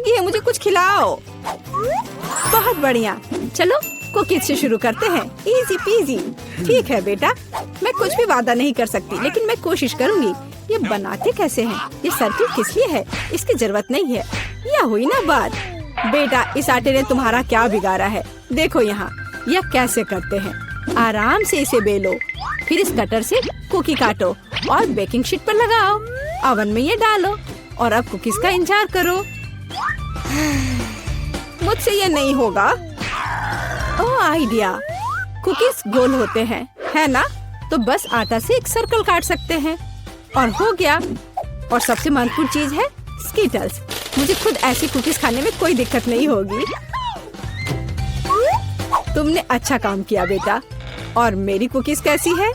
लगी है, मुझे कुछ खिलाओ। बहुत बढ़िया, चलो कुकीज से शुरू करते हैं। Easy PG. ठीक है बेटा, मैं कुछ भी वादा नहीं कर सकती, लेकिन मैं कोशिश करूंगी। ये बनाते कैसे हैं? ये सर्किल किस लिए है? इसकी जरूरत नहीं है। यह हुई ना बात। बेटा, इस आटे ने तुम्हारा क्या बिगाड़ा है? देखो यहाँ, यह कैसे करते हैं। आराम से इसे बेलो, फिर इस कटर से कुकी काटो और बेकिंग शीट पर लगाओ। ओवन में ये डालो और अब कुकीज का इंतजार करो। मुझसे ये नहीं होगा। ओह आइडिया, कुकीज गोल होते हैं, है ना? तो बस आटा से एक सर्कल काट सकते हैं और हो गया। और सबसे महत्वपूर्ण चीज है स्कीटल्स। मुझे खुद ऐसी कुकीज खाने में कोई दिक्कत नहीं होगी। तुमने अच्छा काम किया बेटा। और मेरी कुकीज कैसी है?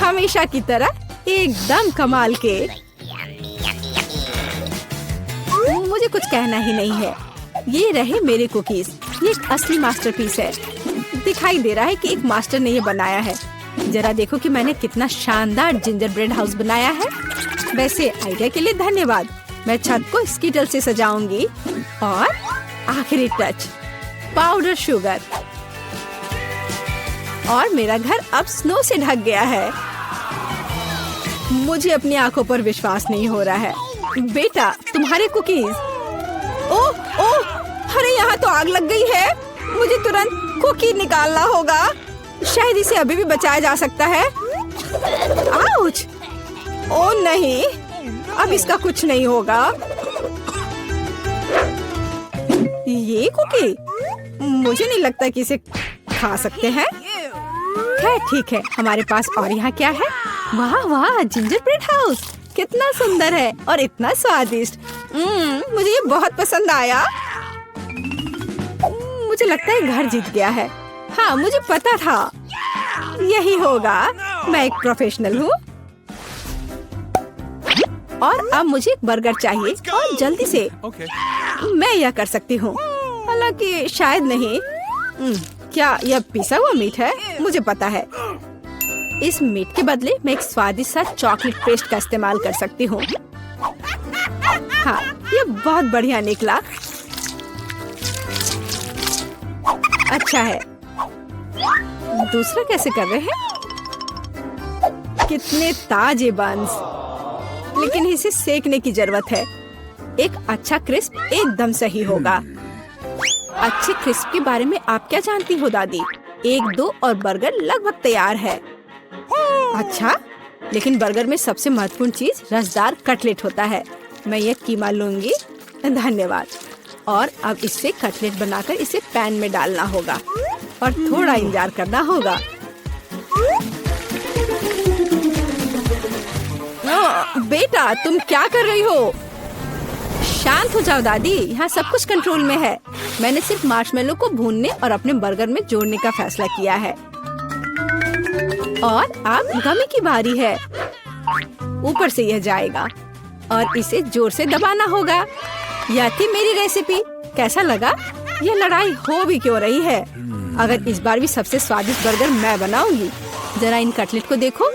हमेशा की तरह एकदम कमाल के। मुझे कुछ कहना ही नहीं है। ये रहे मेरे कुकीज। ये एक असली मास्टरपीस है। दिखाई दे रहा है कि एक मास्टर ने ये बनाया है। जरा देखो कि मैंने कितना शानदार जिंजर ब्रेड हाउस बनाया है। वैसे आइडिया के लिए धन्यवाद। मैं छत को स्कीटल से सजाऊंगी। और आखिरी टच, पाउडर शुगर। और मेरा घर अब स्नो से ढक गया है। मुझे अपनी आंखों पर विश्वास नहीं हो रहा है। बेटा, तुम्हारे कुकीज। ओह ओह, अरे यहाँ तो आग लग गई है। मुझे तुरंत कुकी निकालना होगा। शायद इसे अभी भी बचाया जा सकता है। आउच! ओह नहीं, अब इसका कुछ नहीं होगा। ये कुकी, मुझे नहीं लगता कि इसे खा सकते हैं। खैर ठीक है, हमारे पास और यहाँ क्या है? वाह वाह, जिंजर ब्रेड हाउस कितना सुंदर है और इतना स्वादिष्ट। मुझे ये बहुत पसंद आया। मुझे लगता है घर जीत गया है। हाँ, मुझे पता था यही होगा। मैं एक प्रोफेशनल हूँ। और अब मुझे एक बर्गर चाहिए और जल्दी से। मैं यह कर सकती हूँ, हालांकि शायद नहीं। क्या यह पिसा हुआ मीट है? मुझे पता है। इस मीट के बदले मैं एक स्वादिष्ट सा चॉकलेट पेस्ट का इस्तेमाल कर सकती हूँ। हाँ, ये बहुत बढ़िया निकला। अच्छा है। दूसरा कैसे कर रहे हैं? कितने ताजे बंस, लेकिन इसे सेकने की जरूरत है। एक अच्छा क्रिस्प एकदम सही होगा। अच्छे क्रिस्प के बारे में आप क्या जानती हो दादी? 1-2 और बर्गर लगभग तैयार है। अच्छा, लेकिन बर्गर में सबसे महत्वपूर्ण चीज रसदार कटलेट होता है। मैं ये कीमा लूंगी। धन्यवाद। और अब इससे कटलेट बनाकर इसे पैन में डालना होगा और थोड़ा इंतजार करना होगा। बेटा, तुम क्या कर रही हो? शांत हो जाओ दादी, यहाँ सब कुछ कंट्रोल में है। मैंने सिर्फ मार्शमेलो को भूनने और अपने बर्गर में जोड़ने का फैसला किया है। और अब गमी की बारी है। ऊपर से यह जाएगा और इसे जोर से दबाना होगा। यह थी मेरी रेसिपी। कैसा लगा? यह लड़ाई हो भी क्यों रही है? अगर इस बार भी सबसे स्वादिष्ट बर्गर मैं बनाऊंगी। जरा इन कटलेट को देखो।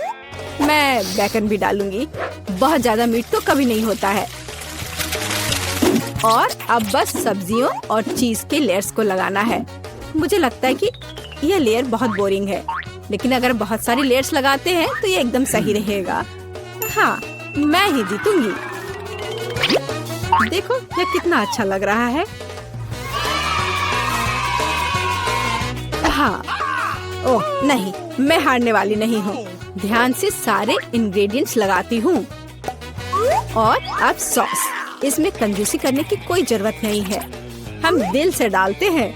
मैं बेकन भी डालूंगी। बहुत ज्यादा मीट तो कभी नहीं होता है। और अब बस सब्जियों और चीज के लेयर्स को लगाना है। मुझे लगता है कि यह लेयर बहुत बोरिंग है, लेकिन अगर बहुत सारी लेयर्स लगाते हैं तो ये एकदम सही रहेगा। हाँ, मैं ही जीतूंगी। देखो यह कितना अच्छा लग रहा है। हाँ, ओह नहीं, मैं हारने वाली नहीं हूँ। ध्यान से सारे इंग्रेडिएंट्स लगाती हूँ। और अब सॉस। इसमें कंजूसी करने की कोई जरूरत नहीं है। हम दिल से डालते हैं।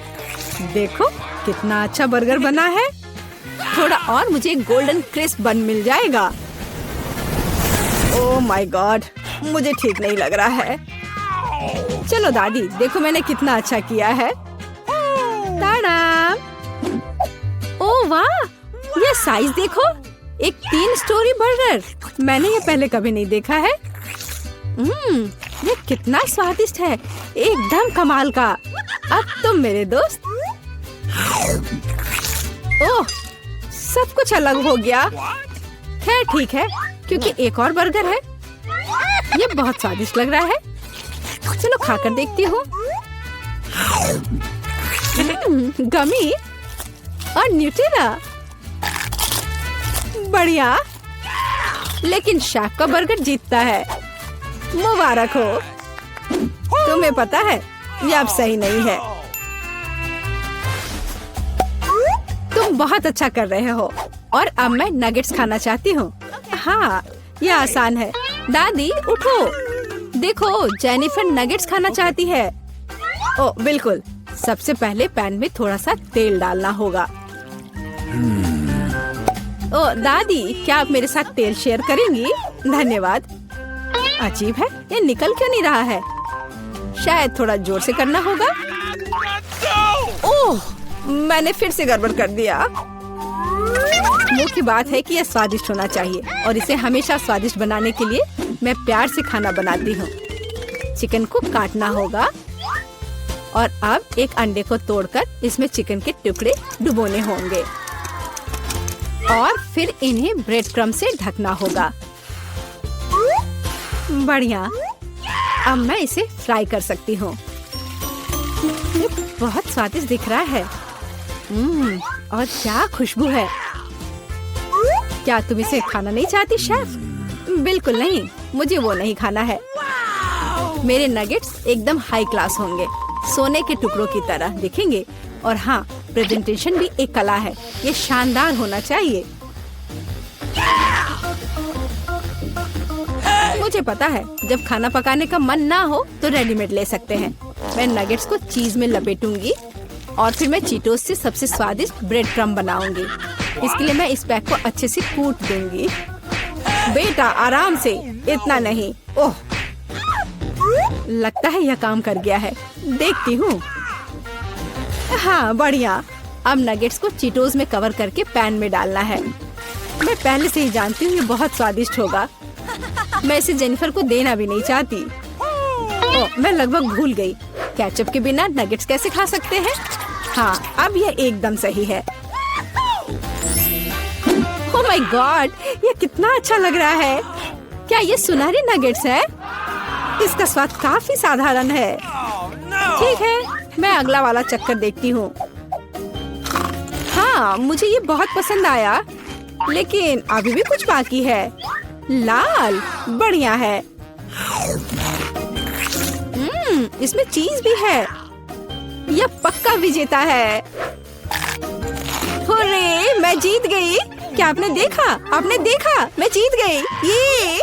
देखो कितना अच्छा बर्गर बना है। थोड़ा और मुझे गोल्डन क्रिस्प बन मिल जाएगा। ओह माय गॉड, मुझे ठीक नहीं लग रहा है। चलो दादी, देखो मैंने कितना अच्छा किया है। ताड़ा! ओह वाह, ये साइज देखो। एक 3 स्टोरी बर्गर। मैंने ये पहले कभी नहीं देखा है। ये कितना स्वादिष्ट है, एकदम कमाल का। अब तुम मेरे दोस्त। ओह, सब कुछ अलग हो गया। खैर ठीक है, क्योंकि एक और बर्गर है। ये बहुत स्वादिष्ट लग रहा है। चलो खाकर देखती हूँ। गमी और न्यूटेला, बढ़िया। लेकिन शेफ का बर्गर जीतता है। मुबारक हो। तुम्हें पता है ये अब सही नहीं है। तुम बहुत अच्छा कर रहे हो और अब मैं नगेट्स खाना चाहती हूँ। हाँ, ये आसान है। दादी उठो, देखो जेनिफर नगेट्स खाना चाहती है। ओ बिल्कुल। सबसे पहले पैन में थोड़ा सा तेल डालना होगा। ओ दादी, क्या आप मेरे साथ तेल शेयर करेंगी? धन्यवाद। अजीब है, ये निकल क्यों नहीं रहा है? शायद थोड़ा जोर से करना होगा। ओह, मैंने फिर से गड़बड़ कर दिया। मुख्य बात है कि यह स्वादिष्ट होना चाहिए और इसे हमेशा स्वादिष्ट बनाने के लिए मैं प्यार से खाना बनाती हूँ। चिकन को काटना होगा और अब एक अंडे को तोड़कर इसमें चिकन के टुकड़े डुबोने होंगे और फिर इन्हें ब्रेड क्रम्ब से ढकना होगा। बढ़िया। अब मैं इसे फ्राई कर सकती हूँ। ये बहुत स्वादिष्ट दिख रहा है। और क्या खुशबू है। क्या तुम इसे खाना नहीं चाहती शेफ? बिल्कुल नहीं, मुझे वो नहीं खाना है। मेरे नगेट्स एकदम हाई क्लास होंगे, सोने के टुकड़ों की तरह दिखेंगे। और हाँ, प्रेजेंटेशन भी एक कला है। ये शानदार होना चाहिए। मुझे पता है, जब खाना पकाने का मन ना हो तो रेडीमेड ले सकते हैं। मैं नगेट्स को चीज में लपेटूंगी और फिर मैं चीटोस से सबसे स्वादिष्ट ब्रेड क्रम्ब बनाऊंगी। इसके लिए मैं इस पैक को अच्छे से कूट दूंगी। बेटा आराम से, इतना नहीं। ओह, लगता है यह काम कर गया है। देखती हूँ। हाँ, बढ़िया। अब नगेट्स को चीटोस में कवर करके पैन में डालना है। मैं पहले से ही जानती हूँ ये बहुत स्वादिष्ट होगा। मैं इसे जेनिफर को देना भी नहीं चाहती। ओह, मैं लगभग भूल गई। केचप के बिना नगेट्स कैसे खा सकते हैं? हाँ, अब यह एकदम सही है। ओह माय गॉड, ये कितना अच्छा लग रहा है। क्या ये सुनहरी नगेट्स है? इसका स्वाद काफी साधारण है। ठीक है, मैं अगला वाला चक्कर देखती हूँ। हाँ, मुझे ये बहुत पसंद आया, लेकिन अभी भी कुछ बाकी है। लाल, बढ़िया है। इसमें चीज भी है। यह पक्का विजेता है। हुर्रे, मैं जीत गई। क्या आपने देखा? आपने देखा? मैं जीत गई। ये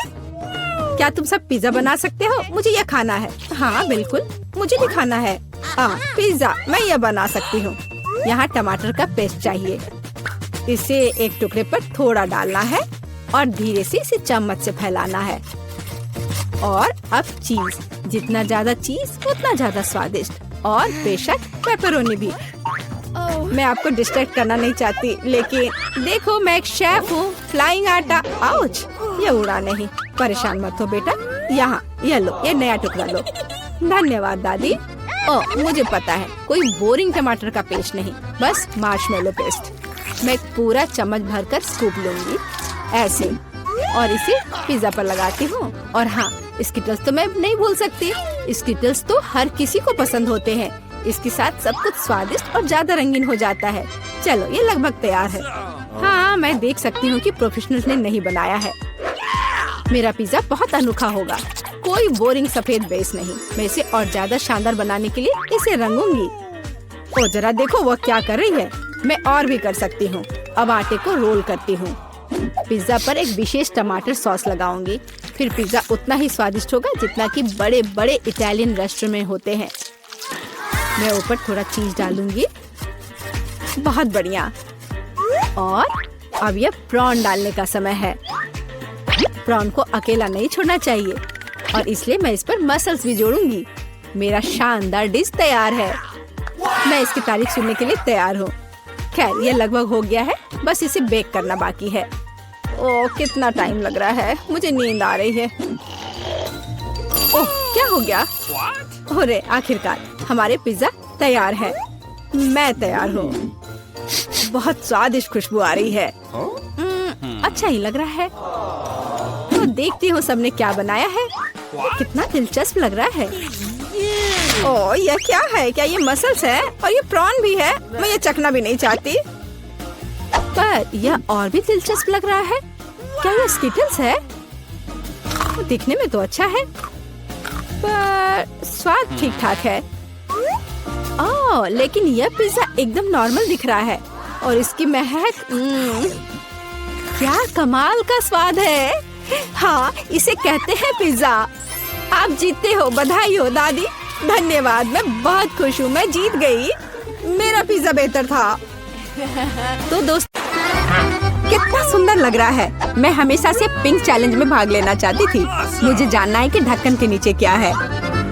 क्या तुम सब पिज्जा बना सकते हो? मुझे यह खाना है। हाँ बिल्कुल, मुझे भी खाना है। पिज्जा मैं यह बना सकती हूँ। यहाँ टमाटर का पेस्ट चाहिए। इसे एक टुकड़े पर थोड़ा डालना है और धीरे से इसे चम्मच से फैलाना है। और अब चीज, जितना ज्यादा चीज उतना ज्यादा स्वादिष्ट। और बेशक पेपरोनी भी। मैं आपको डिस्ट्रैक्ट करना नहीं चाहती, लेकिन देखो मैं एक शेफ हूँ। फ्लाइंग आटा। आउच, ये उड़ा नहीं। परेशान मत हो बेटा। यहाँ ये लो, ये नया टुकड़ा लो। धन्यवाद दादी। ओह, मुझे पता है, कोई बोरिंग टमाटर का पेस्ट नहीं, बस मार्शमेलो पेस्ट। मैं पूरा चम्मच भरकर स्कूप लूंगी ऐसे और इसे पिज्जा पर लगाती हूँ। और हाँ, स्किटल्स तो मैं नहीं भूल सकती। स्किटल्स तो हर किसी को पसंद होते हैं। इसके साथ सब कुछ स्वादिष्ट और ज्यादा रंगीन हो जाता है। चलो, ये लगभग तैयार है। हाँ, मैं देख सकती हूँ कि प्रोफेशनल्स ने नहीं बनाया है। मेरा पिज्जा बहुत अनोखा होगा। कोई बोरिंग सफेद बेस नहीं। मैं इसे और ज्यादा शानदार बनाने के लिए इसे रंगूंगी। ओ जरा देखो वो क्या कर रही है। मैं और भी कर सकती हूँ। अब आटे को रोल करती हूँ। पिज्जा पर एक विशेष टमाटर सॉस लगाऊंगी। फिर पिज्जा उतना ही स्वादिष्ट होगा जितना कि बड़े बड़े इटालियन रेस्टोरेंट में होते हैं। मैं ऊपर थोड़ा चीज डालूंगी। बहुत बढ़िया। और अब यह प्रॉन डालने का समय है। प्रॉन को अकेला नहीं छोड़ना चाहिए और इसलिए मैं इस पर मसल्स भी जोड़ूंगी। मेरा शानदार डिश तैयार है। मैं इसकी तारीफ सुनने के लिए तैयार हूँ। खैर, ये लगभग हो गया है, बस इसे बेक करना बाकी है। ओह, कितना टाइम लग रहा है। मुझे नींद आ रही है। ओह, क्या हो गया? अरे आखिरकार हमारे पिज्जा तैयार है। मैं तैयार हूँ। बहुत स्वादिष्ट खुशबू आ रही है। अच्छा ही लग रहा है। तो देखती हूँ सबने क्या बनाया है। कितना दिलचस्प लग रहा है। ओह ये क्या है? क्या ये मसल्स है? और ये प्रॉन भी है? मैं ये चखना भी नहीं चाहती। पर यह और भी दिलचस्प लग रहा है। क्या ये स्किटल्स है? दिखने में तो अच्छा है, पर स्वाद ठीक ठाक है। ओह लेकिन यह पिज्जा एकदम नॉर्मल दिख रहा है और इसकी महक क्या कमाल का स्वाद है। हाँ इसे कहते हैं पिज्जा। आप जीतते हो, बधाई हो दादी। धन्यवाद, मैं बहुत खुश हूँ, मैं जीत गई। मेरा पिज्जा बेहतर था। तो दोस्त कितना सुंदर लग रहा है। मैं हमेशा से पिंक चैलेंज में भाग लेना चाहती थी। मुझे जानना है कि ढक्कन के नीचे क्या है।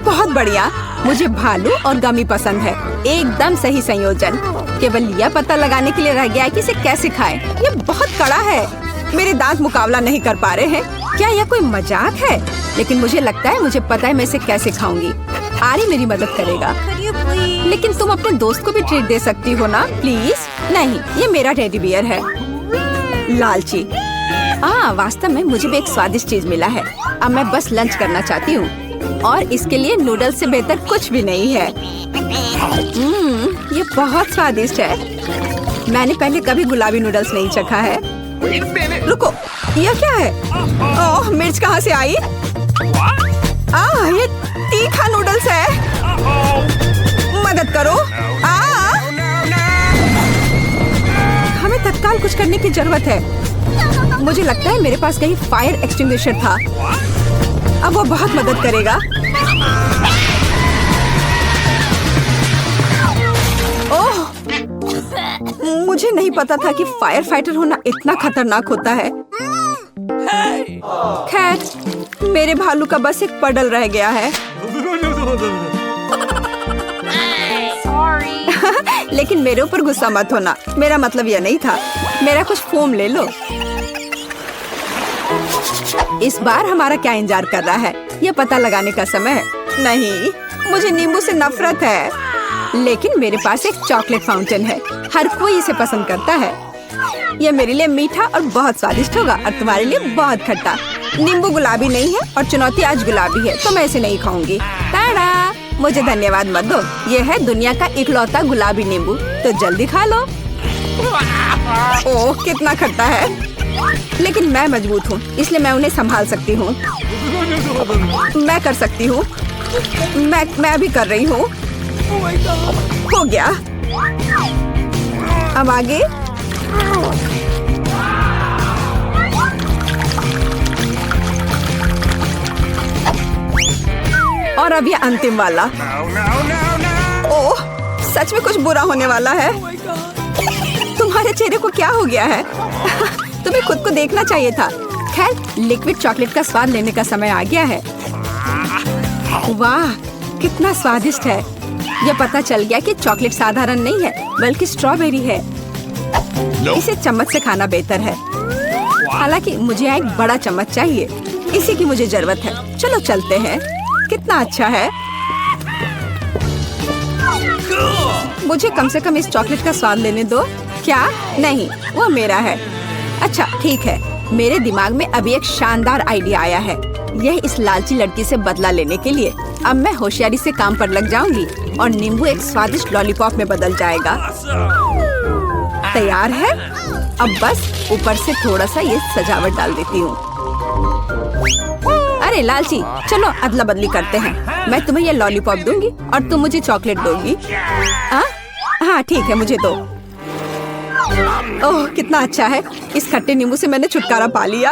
बहुत बढ़िया, मुझे भालू और गमी पसंद है। एकदम सही संयोजन। केवल यह पता लगाने के लिए रह गया है कि इसे कैसे खाएं। यह बहुत कड़ा है, मेरे दांत मुकाबला नहीं कर पा रहे हैं। क्या यह कोई मजाक है? लेकिन मुझे लगता है मुझे पता है मैं इसे कैसे खाऊंगी। आरी मेरी मदद करेगा। लेकिन तुम अपने दोस्त को भी ट्रीट दे सकती हो ना प्लीज। नहीं, ये मेरा टेडी बियर है। लालची। वास्तव में मुझे भी एक स्वादिष्ट चीज मिला है। अब मैं बस लंच करना चाहती हूँ और इसके लिए नूडल्स से बेहतर कुछ भी नहीं है। ये बहुत स्वादिष्ट है। मैंने पहले कभी गुलाबी नूडल्स नहीं चखा है। रुको, यह क्या है? ओह मिर्च कहाँ से आई? ये तीखा नूडल्स है। मदद करो। हमें तत्काल कुछ करने की जरूरत है। मुझे लगता है मेरे पास कहीं फायर एक्सटिंग्विशर था। अब वो बहुत मदद करेगा। ओह मुझे नहीं पता था कि फायर फाइटर होना इतना खतरनाक होता है। खैर मेरे भालू का बस एक पडल रह गया है। लेकिन मेरे ऊपर गुस्सा मत होना, मेरा मतलब यह नहीं था। मेरा कुछ फोम ले लो। इस बार हमारा क्या इंतजार कर रहा है? यह पता लगाने का समय है। नहीं, मुझे नींबू से नफरत है। लेकिन मेरे पास एक चॉकलेट फाउंटेन है। हर कोई इसे पसंद करता है। यह मेरे लिए मीठा और बहुत स्वादिष्ट होगा और तुम्हारे लिए बहुत खट्टा। नींबू गुलाबी नहीं है और चुनौती आज गुलाबी है, तो मैं इसे नहीं खाऊंगी। टाडा! मुझे धन्यवाद मत दो। यह है दुनिया का इकलौता गुलाबी नींबू, तो जल्दी खा लो। ओह कितना खट्टा है। लेकिन मैं मजबूत हूँ, इसलिए मैं उन्हें संभाल सकती हूँ। मैं कर सकती हूँ। मैं अभी कर रही हूँ। हो गया। अब आगे। और अब ये अंतिम वाला। ओह सच में कुछ बुरा होने वाला है। तुम्हारे चेहरे को क्या हो गया है? तुम्हें खुद को देखना चाहिए था। खैर लिक्विड चॉकलेट का स्वाद लेने का समय आ गया है। वाह कितना स्वादिष्ट है। यह पता चल गया कि चॉकलेट साधारण नहीं है बल्कि स्ट्रॉबेरी है। इसे चम्मच से खाना बेहतर है। हालांकि मुझे एक बड़ा चम्मच चाहिए, इसी की मुझे जरूरत है। चलो चलते हैं। कितना अच्छा है। मुझे कम से कम इस चॉकलेट का स्वाद लेने दो। क्या? नहीं, वो मेरा है। अच्छा ठीक है, मेरे दिमाग में अभी एक शानदार आइडिया आया है। यह इस लालची लड़की से बदला लेने के लिए। अब मैं होशियारी से काम पर लग जाऊंगी और नींबू एक स्वादिष्ट लॉलीपॉप में बदल जाएगा। तैयार है? अब बस ऊपर से थोड़ा सा ये सजावट डाल देती हूँ। अरे लालची, चलो अदला बदली करते हैं। मैं तुम्हें ये लॉलीपॉप दूंगी और तुम मुझे चॉकलेट दोगी। हाँ ठीक है, मुझे दो। ओह कितना अच्छा है। इस खट्टे नींबू से मैंने छुटकारा पा लिया।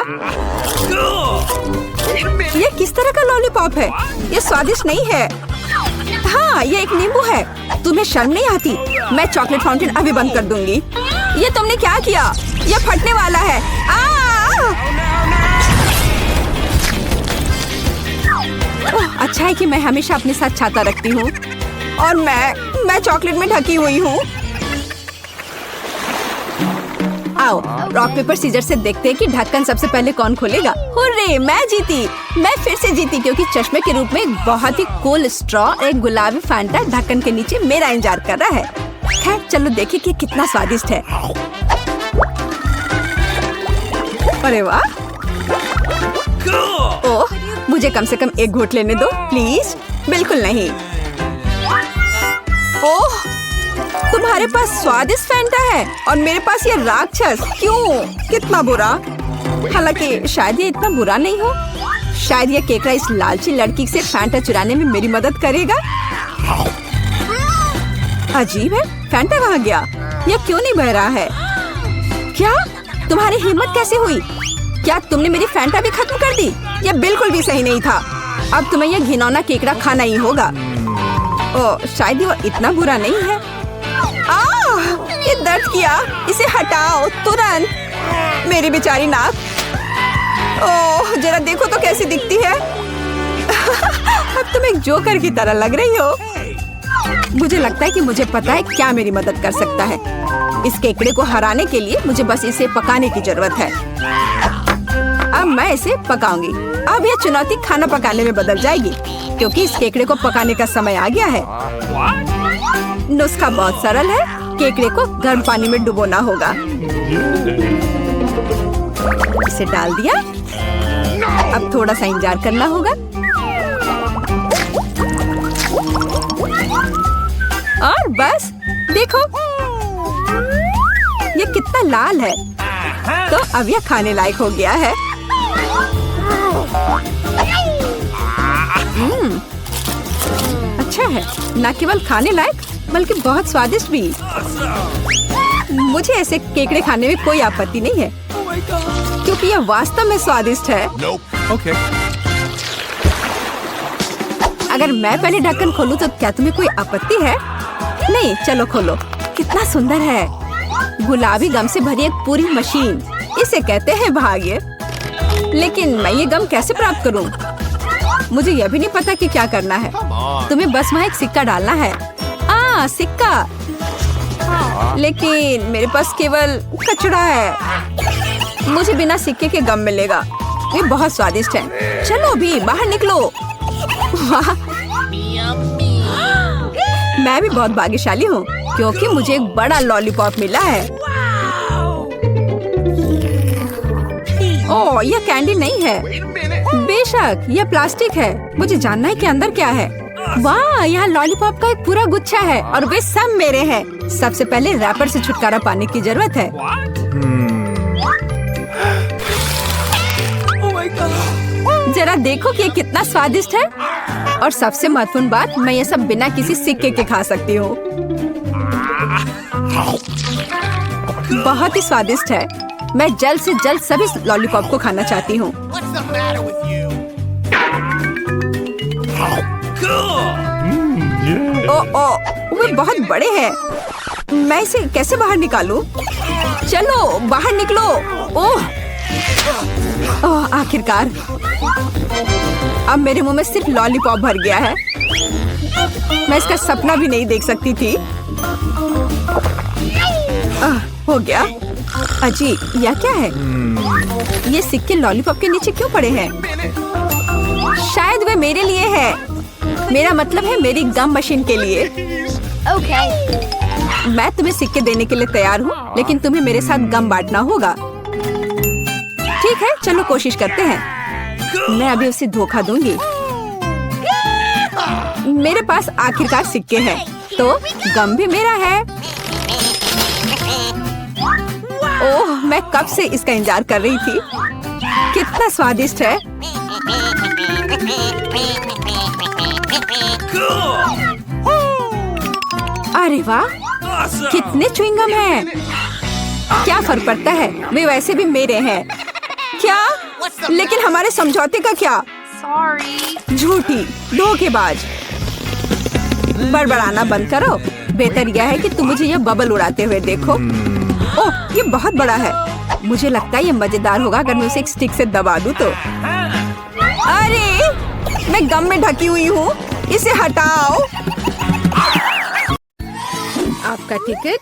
ये किस तरह का लॉलीपॉप है? ये स्वादिष्ट नहीं है। हाँ ये एक नींबू है। तुम्हें शर्म नहीं आती? मैं चॉकलेट फाउंटेन अभी बंद कर दूंगी। ये तुमने क्या किया? ये फटने वाला है। अच्छा है कि मैं हमेशा अपने साथ छाता रखती हूँ और मैं चॉकलेट में ढकी हुई हूँ। आओ रॉक पेपर सीजर से देखते हैं कि ढक्कन सबसे पहले कौन खोलेगा। हुर्रे, मैं जीती। मैं फिर से जीती क्योंकि चश्मे के रूप में एक बहुत ही कूल स्ट्रॉ एक गुलाबी फैंटा ढक्कन के नीचे मेरा इंतजार कर रहा है। खैर चलो देखें कि कितना स्वादिष्ट है। अरे वाह। ओह मुझे कम से कम एक घूंट लेने दो प्लीज। बिल्कुल नहीं। ओह, तुम्हारे पास स्वादिष्ट फैंटा है और मेरे पास ये राक्षस। क्यों? कितना बुरा। हालांकि शायद ये इतना बुरा नहीं हो। शायद ये केकड़ा इस लालची लड़की से फैंटा चुराने में मेरी मदद करेगा। अजीब है, फैंटा कहाँ गया? यह क्यों नहीं बह रहा है? क्या तुम्हारी हिम्मत कैसे हुई? क्या तुमने मेरी फैंटा भी खत्म कर दी? यह बिल्कुल भी सही नहीं था। अब तुम्हें यह घिनौना केकड़ा खाना ही होगा। ओह, शायद वो इतना बुरा नहीं है। ये दर्द किया, इसे हटाओ तुरंत। मेरी बेचारी नाक। ओह, जरा देखो तो कैसी दिखती है। अब तुम एक जोकर की तरह लग रही हो। मुझे लगता है कि मुझे पता है क्या मेरी मदद कर सकता है। इस केकड़े को हराने के लिए मुझे बस इसे पकाने की जरूरत है। अब मैं इसे पकाऊंगी। अब यह चुनौती खाना पकाने में बदल जाएगी, क्योंकि इस केकड़े को पकाने का समय आ गया है। नुस्खा बहुत सरल है। केकड़े को गर्म पानी में डुबोना होगा। इसे डाल दिया। अब थोड़ा सा इंतजार करना होगा। और बस देखो, ये कितना लाल है। तो अब यह खाने लायक हो गया है। अच्छा है, न केवल खाने लायक बल्कि बहुत स्वादिष्ट भी। मुझे ऐसे केकड़े खाने में कोई आपत्ति नहीं है, क्योंकि यह वास्तव में स्वादिष्ट है। Okay. अगर मैं पहले ढक्कन खोलूं तो क्या तुम्हें कोई आपत्ति है? नहीं, चलो खोलो। कितना सुंदर है। गुलाबी गम से भरी एक पूरी मशीन। इसे कहते हैं भाग्य। लेकिन मैं ये गम कैसे प्राप्त करूं? मुझे यह भी नहीं पता कि क्या करना है। तुम्हें बस वहाँ एक सिक्का डालना है। सिक्का। लेकिन मेरे पास केवल कचड़ा है। मुझे बिना सिक्के के गम मिलेगा। ये बहुत स्वादिष्ट है। चलो अभी बाहर निकलो। वाह, मैं भी बहुत भाग्यशाली हूँ, क्योंकि मुझे एक बड़ा लॉलीपॉप मिला है। ओह, यह कैंडी नहीं है। बेशक, यह प्लास्टिक है। मुझे जानना है कि अंदर क्या है। वाह, यहाँ लॉलीपॉप का एक पूरा गुच्छा है और वे सब मेरे हैं। सबसे पहले रैपर से छुटकारा पाने की जरूरत है। जरा देखो कि ये कितना स्वादिष्ट है। और सबसे महत्वपूर्ण बात, मैं ये सब बिना किसी सिक्के के खा सकती हूँ। बहुत ही स्वादिष्ट है। मैं जल्द से जल्द सभी लॉलीपॉप को खाना चाहती हूँ। वे बहुत बड़े हैं। मैं इसे कैसे बाहर निकालूं? चलो बाहर निकलो। ओह, आखिरकार। अब मेरे मुंह में सिर्फ लॉलीपॉप भर गया है। मैं इसका सपना भी नहीं देख सकती थी। हो गया। अजी, यह क्या है? ये सिक्के लॉलीपॉप के नीचे क्यों पड़े हैं? शायद वे मेरे लिए है। मेरा मतलब है मेरी गम मशीन के लिए। मैं तुम्हें सिक्के देने के लिए तैयार हूँ, लेकिन तुम्हें मेरे साथ गम बांटना होगा। ठीक है, चलो कोशिश करते हैं। मैं अभी उसे धोखा दूंगी। मेरे पास आखिरकार सिक्के हैं, तो गम भी मेरा है। ओह, मैं कब से इसका इंतजार कर रही थी। कितना स्वादिष्ट है। अरे वाह, कितने च्युइंगम हैं। क्या फर्क पड़ता है, वे वैसे भी मेरे हैं। क्या? लेकिन हमारे समझौते का क्या? झूठी, धोखेबाज। बड़बड़ाना बंद करो। बेहतर यह है कि तुम मुझे यह बबल उड़ाते हुए देखो। ओह, ये बहुत बड़ा है। मुझे लगता है ये मजेदार होगा अगर मैं उसे एक स्टिक से दबा दूं तो। अरे, मैं गम में ढकी हुई हूँ। इसे हटाओ। आपका टिकट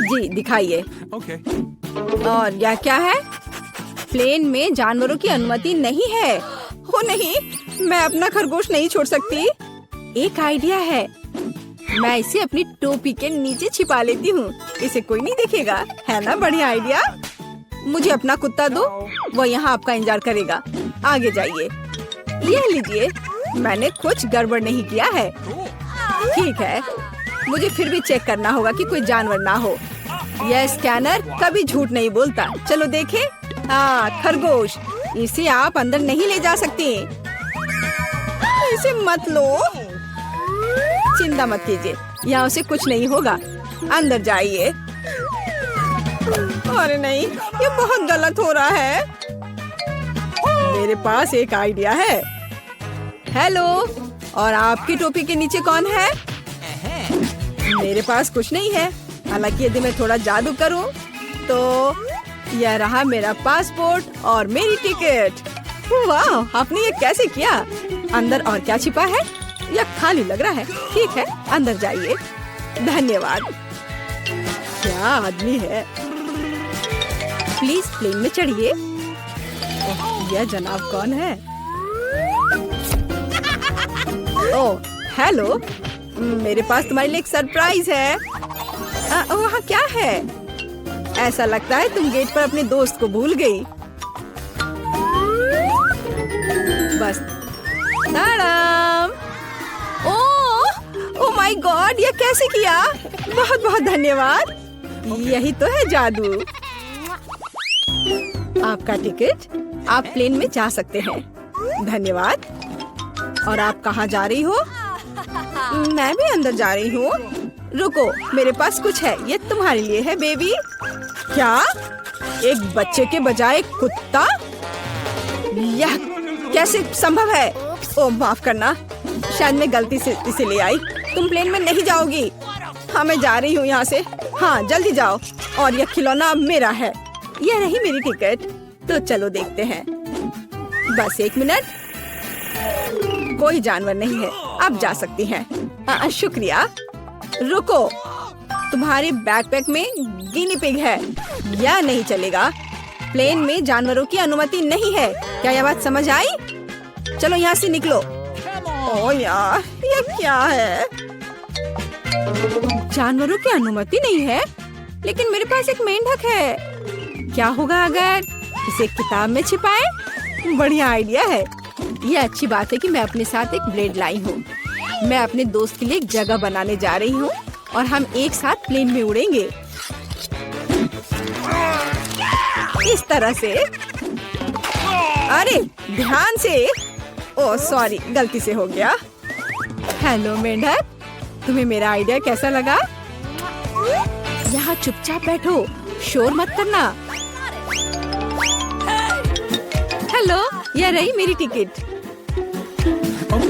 जी दिखाइए। Okay. और यह क्या है? प्लेन में जानवरों की अनुमति नहीं है। हो नहीं, मैं अपना खरगोश नहीं छोड़ सकती। एक आइडिया है। मैं इसे अपनी टोपी के नीचे छिपा लेती हूँ। इसे कोई नहीं देखेगा, है ना? बढ़िया आइडिया। मुझे अपना कुत्ता दो, वो यहाँ आपका इंतजार करेगा। आगे जाइए। यह लीजिए, मैंने कुछ गड़बड़ नहीं किया है। ठीक है, मुझे फिर भी चेक करना होगा कि कोई जानवर ना हो। यह स्कैनर कभी झूठ नहीं बोलता। चलो देखें। हाँ, खरगोश। इसे आप अंदर नहीं ले जा सकते। इसे मत लो। चिंता मत कीजिए, यहाँ उसे कुछ नहीं होगा। अंदर जाइए। अरे नहीं, ये बहुत गलत हो रहा है। मेरे पास एक आइडिया है। हेलो, और आपकी टोपी के नीचे कौन है? मेरे पास कुछ नहीं है। हालांकि यदि मैं थोड़ा जादू करूं तो यह रहा मेरा पासपोर्ट और मेरी टिकट। वाह, आपने ये कैसे किया? अंदर और क्या छिपा है? यह खाली लग रहा है। ठीक है, अंदर जाइए। धन्यवाद। क्या आदमी है। प्लीज प्लेन में चढ़िए। यह जनाब कौन है? ओह, हेलो। मेरे पास तुम्हारे लिए एक सरप्राइज है। वहाँ क्या है? ऐसा लगता है तुम गेट पर अपने दोस्त को भूल गई। बस। ताड़ाम। ओह माय गॉड, ये कैसे किया? बहुत बहुत धन्यवाद। यही तो है जादू। आपका टिकट। आप प्लेन में जा सकते हैं। धन्यवाद। और आप कहाँ जा रही हो? मैं भी अंदर जा रही हूँ। रुको, मेरे पास कुछ है। ये तुम्हारे लिए है बेबी। क्या? एक बच्चे के बजाय कुत्ता? यह कैसे संभव है? ओह, माफ करना, शायद मैं गलती से इसे ले आई। तुम प्लेन में नहीं जाओगी। हाँ, मैं जा रही हूँ यहाँ से। हाँ, जल्दी जाओ। और यह खिलौना अब मेरा है। यह रही मेरी टिकट। तो चलो देखते हैं। बस एक मिनट। कोई जानवर नहीं है, आप जा सकती हैं। शुक्रिया। रुको, तुम्हारे बैकपैक में गिनी पिग है। यह नहीं चलेगा। प्लेन में जानवरों की अनुमति नहीं है। क्या यह बात समझ आई? चलो यहाँ से निकलो। ओह यार, ये क्या है? जानवरों की अनुमति नहीं है, लेकिन मेरे पास एक मेंढक है। क्या होगा अगर इसे किताब में छिपाएं? बढ़िया आइडिया है। ये अच्छी बात है कि मैं अपने साथ एक ब्लेड लाई हूँ। मैं अपने दोस्त के लिए एक जगह बनाने जा रही हूँ और हम एक साथ प्लेन में उड़ेंगे। इस तरह से। अरे ध्यान से। ओह सॉरी, गलती से हो गया। हेलो मेंढक, तुम्हें मेरा आइडिया कैसा लगा? यहाँ चुपचाप बैठो, शोर मत करना। हेलो, यह रही मेरी टिकट।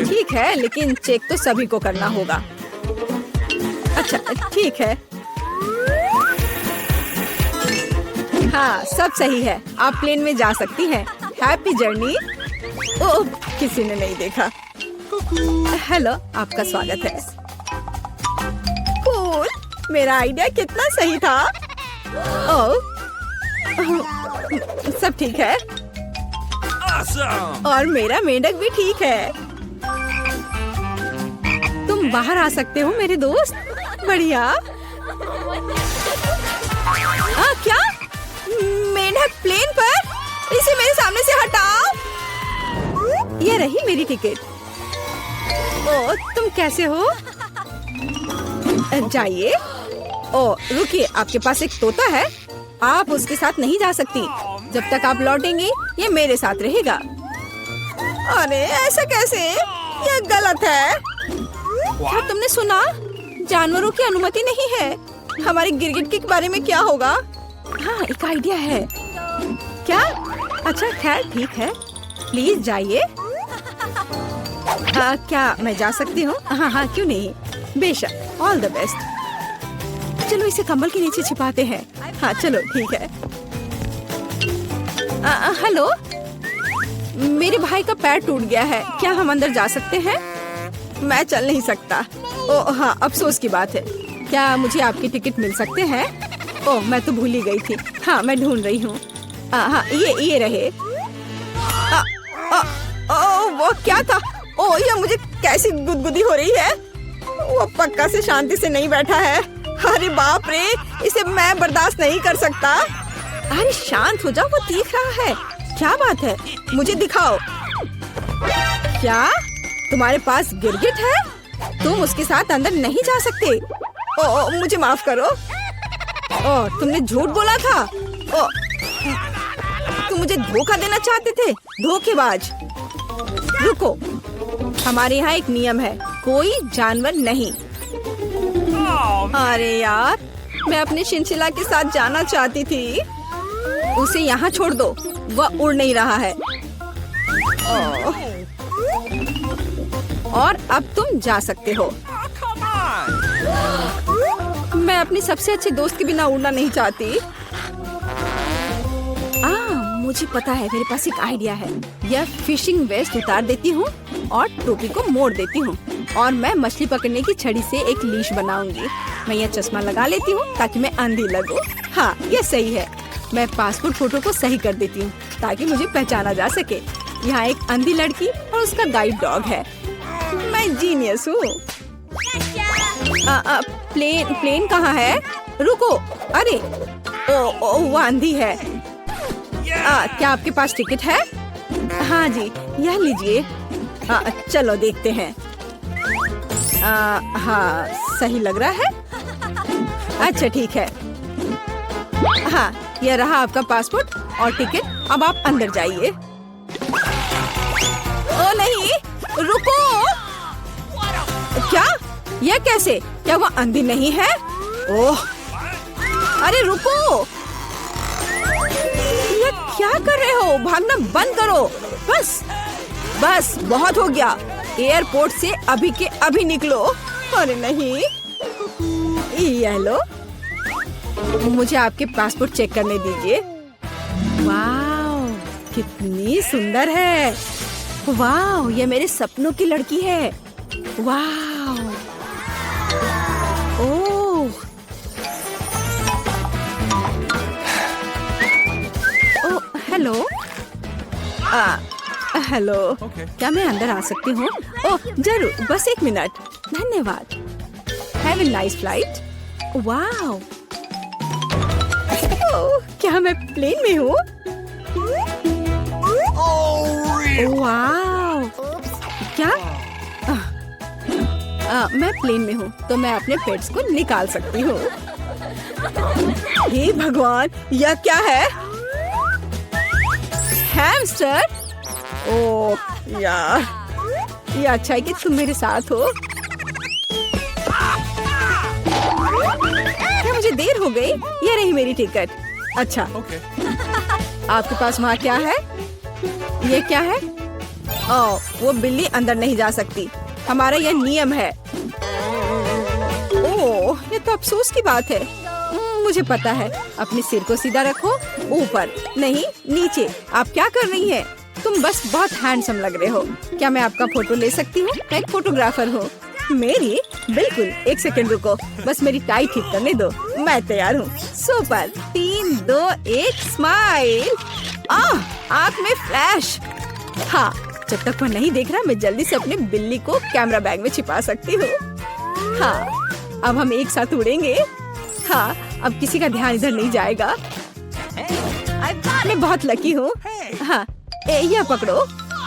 ठीक है, लेकिन चेक तो सभी को करना होगा। अच्छा, ठीक है। हाँ, सब सही है। आप प्लेन में जा सकती हैं। Happy journey. ओह, किसी ने नहीं देखा। हेलो, आपका स्वागत है। कूल, मेरा आइडिया कितना सही था। ओह, सब ठीक है। और मेरा मेंढक भी ठीक है। तुम बाहर आ सकते हो मेरे दोस्त। बढ़िया। क्या? मेंढक प्लेन पर? इसे मेरे सामने से हटाओ। ये रही मेरी टिकट। ओह, तुम कैसे हो? जाइए। ओह, रुकिए, आपके पास एक तोता है। आप उसके साथ नहीं जा सकती। जब तक आप लौटेंगी, ये मेरे साथ रहेगा। अरे ऐसा कैसे? ये गलत है। क्या तुमने सुना? जानवरों की अनुमति नहीं है। हमारे गिरगिट के बारे में क्या होगा? हाँ, एक आइडिया है। क्या? अच्छा, खैर ठीक है। प्लीज जाइए। क्या मैं जा सकती हूँ? हाँ हाँ, क्यों नहीं, बेशक। All the best. चलो इसे कंबल के नीचे छिपाते हैं। हाँ चलो, ठीक है। हेलो, मेरे भाई का पैर टूट गया है। क्या हम अंदर जा सकते हैं? मैं चल नहीं सकता। ओह हाँ, अफसोस की बात है। क्या मुझे आपकी टिकट मिल सकते हैं? ओह, मैं तो भूल ही गई थी। हाँ, मैं ढूंढ रही हूँ। हाँ, ये रहे। वो क्या था? ओह, ये मुझे कैसी गुदगुदी हो रही है। वो पक्का से शांति से नहीं बैठा है। अरे बाप रे, इसे मैं बर्दाश्त नहीं कर सकता। अरे शांत हो जाओ, वो देख रहा है। क्या बात है? मुझे दिखाओ। क्या तुम्हारे पास गिरगिट है? तुम उसके साथ अंदर नहीं जा सकते। ओ, मुझे माफ करो। ओ, तुमने झूठ बोला था। ओ, तुम मुझे धोखा देना चाहते थे, धोखेबाज। रुको, हमारे यहाँ एक नियम है, कोई जानवर नहीं। अरे यार, मैं अपने चिंचिला के साथ जाना चाहती थी। उसे यहाँ छोड़ दो, वह उड़ नहीं रहा है। और अब तुम जा सकते हो। मैं अपनी सबसे अच्छे दोस्त के बिना उड़ना नहीं चाहती। मुझे पता है, मेरे पास एक आइडिया है। यह फिशिंग वेस्ट उतार देती हूँ और टोपी को मोड़ देती हूँ और मैं मछली पकड़ने की छड़ी से एक लीश बनाऊंगी। मैं यह चश्मा लगा लेती हूँ ताकि मैं अंधी लगूं। हाँ, यह सही है। मैं पासपोर्ट फोटो को सही कर देती हूँ ताकि मुझे पहचाना जा सके। यहाँ एक अंधी लड़की और उसका गाइड डॉग है। मैं जीनियस हूँ। प्लेन कहाँ है? रुको, अरे ओ, वो अंधी है। क्या आपके पास टिकट है? हाँ जी, यह लीजिए। चलो देखते हैं। हाँ, सही लग रहा है। अच्छा ठीक है। हाँ, यह रहा आपका पासपोर्ट और टिकट। अब आप अंदर जाइए। ओ नहीं, रुको। क्या? यह कैसे? क्या वो अंधी नहीं है? ओह, अरे रुको। क्या कर रहे हो? भागना बंद करो। बस बहुत हो गया। एयरपोर्ट से अभी के अभी निकलो। अरे नहीं, ये लो, मुझे आपके पासपोर्ट चेक करने दीजिए। वाह, कितनी सुंदर है। वाह, ये मेरे सपनों की लड़की है। वाह, ओह, हेलो। हेलो, क्या मैं अंदर आ सकती हूँ? ओह जरूर, बस 1 मिनट। धन्यवाद। Have a nice flight. वाह, क्या मैं प्लेन में हूँ? वाह, क्या? मैं प्लेन में हूँ तो मैं अपने पेट्स को निकाल सकती हूँ। हे भगवान, यह क्या है? हैमस्टर? ओह यार, ये अच्छा है कि तुम मेरे साथ हो। क्या मुझे देर हो गई? ये रही मेरी टिकट। अच्छा, आपके पास वहाँ क्या है? ये क्या है? ओह, वो बिल्ली अंदर नहीं जा सकती। हमारा यह नियम है। ओह, ये तो अफसोस की बात है। मुझे पता है। अपने सिर को सीधा रखो, ऊपर नहीं नीचे। आप क्या कर रही हैं? तुम बस बहुत हैंडसम लग रहे हो। क्या मैं आपका फोटो ले सकती हूँ? मैं एक फोटोग्राफर हूँ। मेरी? बिल्कुल, 1 सेकंड रुको, बस मेरी टाई ठीक करने दो। मैं तैयार हूँ। सुपर। 3, 2, 1, स्माइल। आँख में फ्लैश। हाँ, जब तक वो नहीं देख रहा, मैं जल्दी से अपने बिल्ली को कैमरा बैग में छिपा सकती हूँ। हाँ, अब हम एक साथ उड़ेंगे। हाँ, अब किसी का ध्यान इधर नहीं जाएगा। मैं बहुत लकी हूँ। हाँ, यह पकड़ो।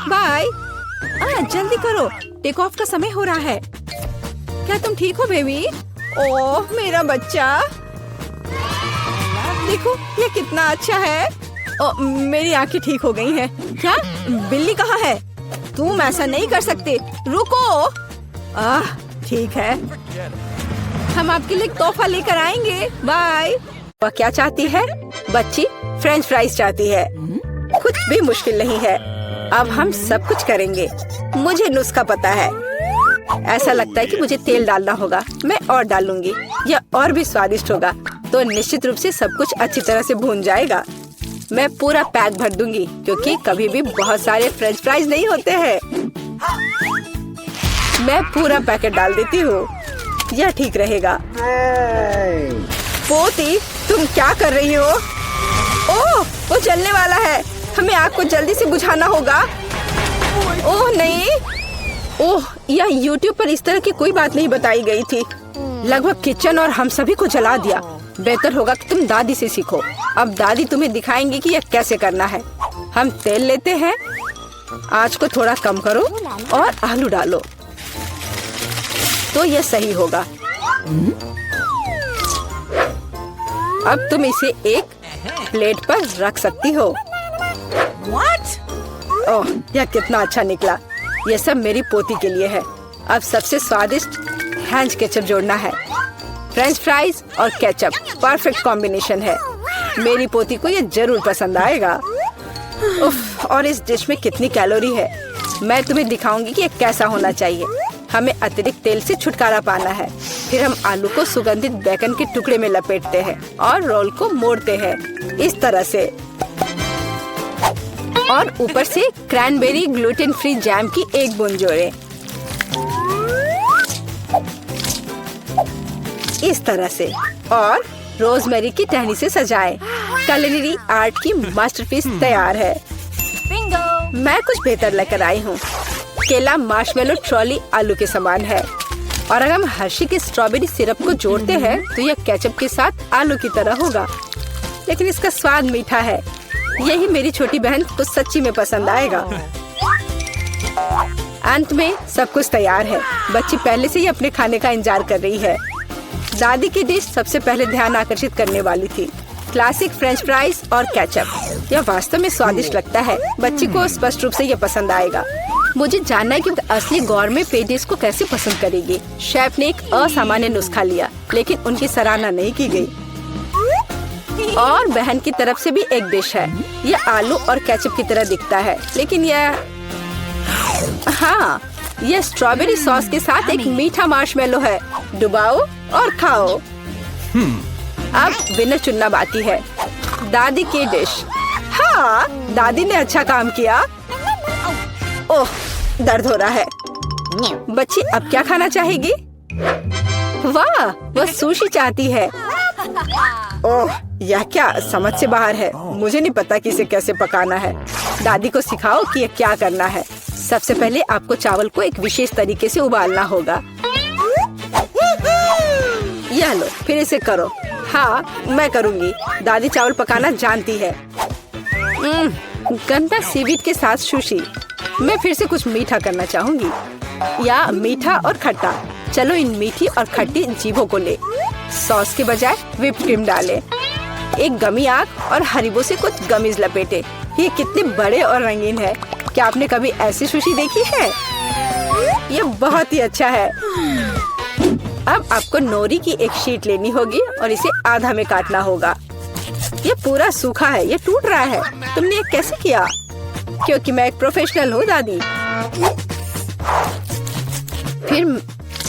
बाय। जल्दी करो, टेक ऑफ का समय हो रहा है। क्या तुम ठीक हो बेबी? ओह मेरा बच्चा, देखो ये कितना अच्छा है। ओह, मेरी आंखें ठीक हो गई हैं। क्या? बिल्ली कहाँ है? तुम ऐसा नहीं कर सकते। रुको। ठीक है, हम आपके लिए तोहफा लेकर आएंगे। बाय। वह क्या चाहती है? बच्ची फ्रेंच फ्राइज चाहती है। कुछ भी मुश्किल नहीं है। अब हम सब कुछ करेंगे। मुझे नुस्खा पता है। ऐसा लगता है कि मुझे तेल डालना होगा। मैं और डालूंगी। यह और भी स्वादिष्ट होगा। तो निश्चित रूप से सब कुछ अच्छी तरह से भून जाएगा। मैं पूरा पैक भर दूंगी क्योंकि कभी भी बहुत सारे फ्रेंच फ्राइज नहीं होते हैं। मैं पूरा पैकेट डाल देती हूँ। यह ठीक रहेगा। पोती, तुम क्या कर रही हो? ओह, वो जलने वाला है। हमें आग को जल्दी से बुझाना होगा। ओह नहीं। ओह, यह YouTube पर इस तरह की कोई बात नहीं बताई गई थी। लगभग किचन और हम सभी को जला दिया। बेहतर होगा कि तुम दादी से सीखो। अब दादी तुम्हें दिखाएंगी कि यह कैसे करना है। हम तेल लेते हैं। आँच को थोड़ा कम करो और आलू डालो। तो यह सही होगा। अब तुम इसे एक प्लेट पर रख सकती हो। ओह, यह कितना अच्छा निकला। यह सब मेरी पोती के लिए है। अब सबसे स्वादिष्ट हैंच केचप जोड़ना है। फ्रेंच फ्राइज और केचप परफेक्ट कॉम्बिनेशन है। मेरी पोती को यह जरूर पसंद आएगा। उफ, और इस डिश में कितनी कैलोरी है। मैं तुम्हें दिखाऊंगी कि यह कैसा होना चाहिए। हमें अतिरिक्त तेल से छुटकारा पाना है। फिर हम आलू को सुगंधित बेकन के टुकड़े में लपेटते हैं और रोल को मोड़ते हैं इस तरह से, और ऊपर से क्रैनबेरी ग्लूटेन फ्री जैम की एक बूंद जोड़ें। इस तरह से, और रोजमेरी की टहनी से सजाएं। culinary आर्ट की मास्टरपीस तैयार है। मैं कुछ बेहतर लेकर आई हूँ। केला मार्शमेलो ट्रॉली आलू के समान है, और अगर हम हर्शी के स्ट्रॉबेरी सिरप को जोड़ते हैं तो यह केचप के साथ आलू की तरह होगा, लेकिन इसका स्वाद मीठा है। यही मेरी छोटी बहन को सच्ची में पसंद आएगा। अंत में सब कुछ तैयार है। बच्ची पहले से ही अपने खाने का इंतजार कर रही है। दादी की डिश सबसे पहले ध्यान आकर्षित करने वाली थी। क्लासिक फ्रेंच फ्राइज और केचप। यह वास्तव में स्वादिष्ट लगता है। बच्ची को स्पष्ट रूप से यह पसंद आएगा। मुझे जानना है कि असली गौरमे पेडिस को कैसे पसंद करेगी। शेफ ने एक असामान्य नुस्खा लिया, लेकिन उनकी सराहना नहीं की गई। और बहन की तरफ से भी एक डिश है। यह आलू और केचप की तरह दिखता है, लेकिन हाँ, यह स्ट्रॉबेरी सॉस के साथ एक मीठा मार्शमेलो है। डुबाओ और खाओ। अब विनर चुनना बाकी है। दादी की डिश। हाँ, दादी ने अच्छा काम किया। ओह, दर्द हो रहा है। बच्ची अब क्या खाना चाहेगी? वाह, वह सुशी चाहती है। ओह, यह क्या समझ से बाहर है। मुझे नहीं पता कि इसे कैसे पकाना है। दादी को सिखाओ कि यह क्या करना है। सबसे पहले आपको चावल को एक विशेष तरीके से उबालना होगा। यह लो, फिर इसे करो। हाँ, मैं करूँगी। दादी चावल पकाना जानती है। गंदा सीवीड के साथ सुशी। मैं फिर से कुछ मीठा करना चाहूँगी, या मीठा और खट्टा। चलो इन मीठी और खट्टी जीभों को ले। सॉस के बजाय व्हिप्ड क्रीम डालें। एक गमी आग और हरीबो से कुछ गमीज लपेटे। ये कितने बड़े और रंगीन है। क्या आपने कभी ऐसी सुशी देखी है? ये बहुत ही अच्छा है। अब आपको नोरी की एक शीट लेनी होगी और इसे आधा में काटना होगा। ये पूरा सूखा है, ये टूट रहा है। तुमने ये कैसे किया? क्योंकि मैं एक प्रोफेशनल हूँ दादी। फिर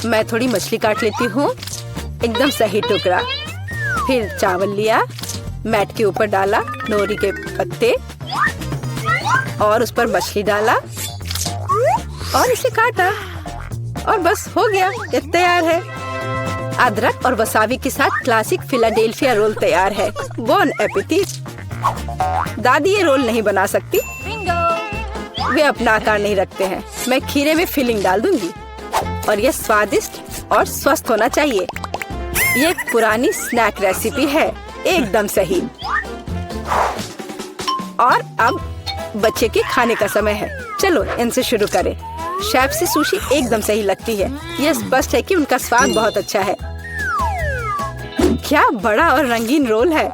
मैं थोड़ी मछली काट लेती हूँ, एकदम सही टुकड़ा। फिर चावल लिया, मैट के ऊपर डाला, नोरी के पत्ते और उस पर मछली डाला और इसे काटा, और बस हो गया, ये तैयार है। अदरक और वसाबी के साथ क्लासिक फिलाडेल्फिया रोल तैयार है। बॉन एपेटिट। दादी ये रोल नहीं बना सकती, वे अपना आकार नहीं रखते हैं। मैं खीरे में फिलिंग डाल दूंगी, और यह स्वादिष्ट और स्वस्थ होना चाहिए। ये एक पुरानी स्नैक रेसिपी है, एकदम सही। और अब बच्चे के खाने का समय है। चलो इनसे शुरू करें। शेफ से सुशी एकदम सही लगती है। यह स्पष्ट है कि उनका स्वाद बहुत अच्छा है। क्या बड़ा और रंगीन रोल है,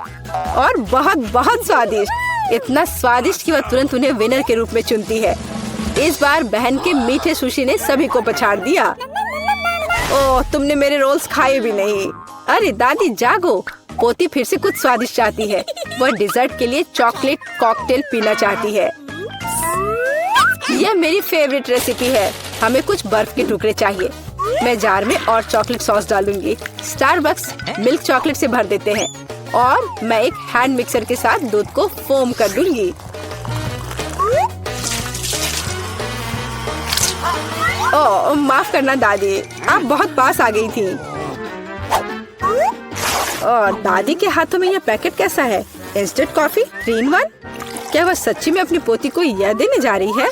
और बहुत बहुत स्वादिष्ट। इतना स्वादिष्ट कि वह तुरंत उन्हें विनर के रूप में चुनती है। इस बार बहन के मीठे सुशी ने सभी को पछाड़ दिया। ओह, तुमने मेरे रोल्स खाए भी नहीं। अरे दादी जागो, पोती फिर से कुछ स्वादिष्ट चाहती है। वह डिजर्ट के लिए चॉकलेट कॉकटेल पीना चाहती है। यह मेरी फेवरेट रेसिपी है। हमें कुछ बर्फ के टुकड़े चाहिए। मैं जार में और चॉकलेट सॉस डालूंगी। स्टारबक्स मिल्क चॉकलेट से भर देते हैं, और मैं एक हैंड मिक्सर के साथ दूध को फोम कर दूंगी। ओह, माफ करना दादी, आप बहुत पास आ गई थी। और दादी के हाथों में यह पैकेट कैसा है? Instant coffee 3 in 1। क्या वह सच्ची में अपनी पोती को यह देने जा रही है?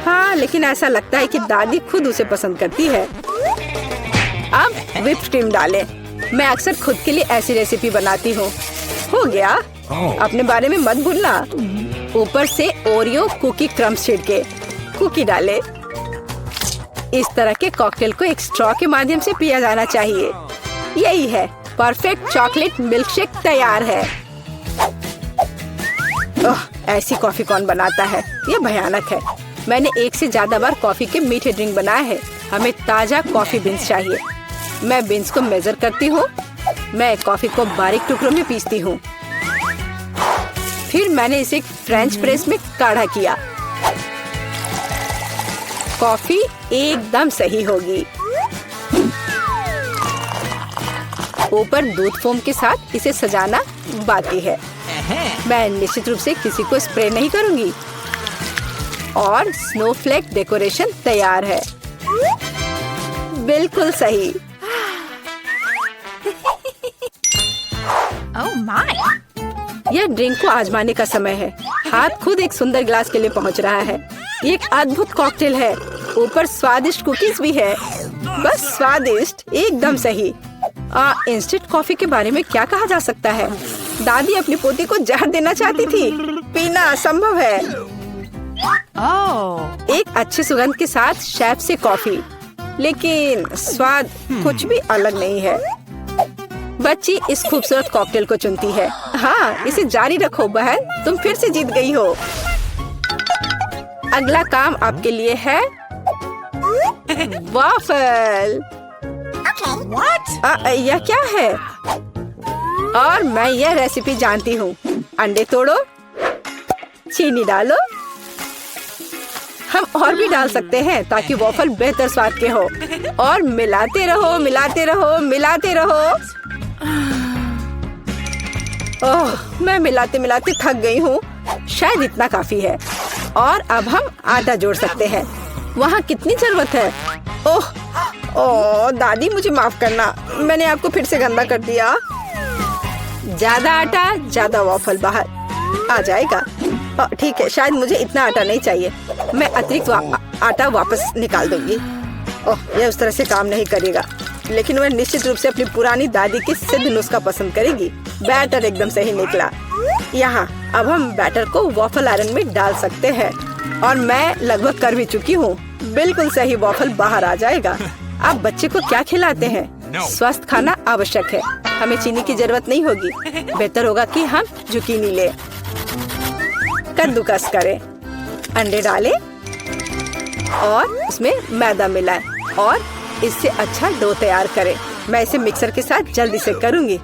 हाँ, लेकिन ऐसा लगता है कि दादी खुद उसे पसंद करती है। अब व्हिप्ड क्रीम डालें। मैं अक्सर खुद के लिए ऐसी रेसिपी बनाती हूँ। हो गया, अपने बारे में मत भूलना। ऊपर से ओरियो कुकी क्रम्स छिड़के, कुकी डाले। इस तरह के कॉकटेल को एक स्ट्रॉ के माध्यम से पिया जाना चाहिए। यही है, परफेक्ट चॉकलेट मिल्कशेक तैयार है। ओह, ऐसी कॉफी कौन बनाता है? ये भयानक है। मैंने 1 से ज्यादा बार कॉफी के मीठे ड्रिंक बनाए हैं। हमें ताजा कॉफी बीन्स चाहिए। मैं बीन्स को मेजर करती हूँ। मैं कॉफी को बारीक टुकड़ों में पीसती हूँ। फिर मैंने इसे फ्रेंच प्रेस में काढ़ा किया। कॉफी एकदम सही होगी। ऊपर दूध फोम के साथ इसे सजाना बाकी है। मैं निश्चित रूप से किसी को स्प्रे नहीं करूंगी। और स्नोफ्लेक डेकोरेशन तैयार है। बिल्कुल सही। Oh my! यह ड्रिंक को आजमाने का समय है। हाथ खुद एक सुंदर ग्लास के लिए पहुंच रहा है। ये एक अद्भुत कॉकटेल है। ऊपर स्वादिष्ट कुकीज भी है। बस स्वादिष्ट, एकदम सही। इंस्टेंट कॉफी के बारे में क्या कहा जा सकता है? दादी अपनी पोती को जहर देना चाहती थी। पीना असंभव है। Oh! एक अच्छी सुगंध के साथ शेफ से कॉफी, लेकिन स्वाद कुछ भी अलग नहीं है। बच्ची इस खूबसूरत कॉकटेल को चुनती है। हाँ, इसे जारी रखो बहन, तुम फिर से जीत गई हो। अगला काम आपके लिए है वॉफल। What? यह क्या है? और मैं यह रेसिपी जानती हूँ। अंडे तोड़ो, चीनी डालो। हम और भी डाल सकते हैं ताकि वॉफल बेहतर स्वाद के हो। और मिलाते रहो, मिलाते रहो, मिलाते रहो। ओह, मैं मिलाते मिलाते थक गई हूँ। शायद इतना काफी है। और अब हम आटा जोड़ सकते हैं। वहाँ कितनी जरूरत है? ओह, ओह दादी, मुझे माफ करना, मैंने आपको फिर से गंदा कर दिया। ज्यादा आटा, ज्यादा वॉफल बाहर आ जाएगा। ठीक है, शायद मुझे इतना आटा नहीं चाहिए। मैं अतिरिक्त आटा वापस निकाल दूंगी। ओह, यह उस तरह से काम नहीं करेगा। लेकिन वह निश्चित रूप से अपनी पुरानी दादी की सिद्ध नुस्खा पसंद करेगी। बैटर एकदम सही निकला। यहाँ अब हम बैटर को वॉफल आयरन में डाल सकते हैं। और मैं लगभग कर भी चुकी हूँ। बिल्कुल सही वॉफल बाहर आ जाएगा। आप बच्चे को क्या खिलाते हैं? स्वस्थ खाना आवश्यक है। हमें चीनी की जरूरत नहीं होगी। बेहतर होगा कि हम जुकीनी ले। कद्दूकस करें, अंडे डालें और उसमें मैदा मिलाएं और इससे अच्छा डो तैयार करें। मैं इसे मिक्सर के साथ जल्दी से करूंगी।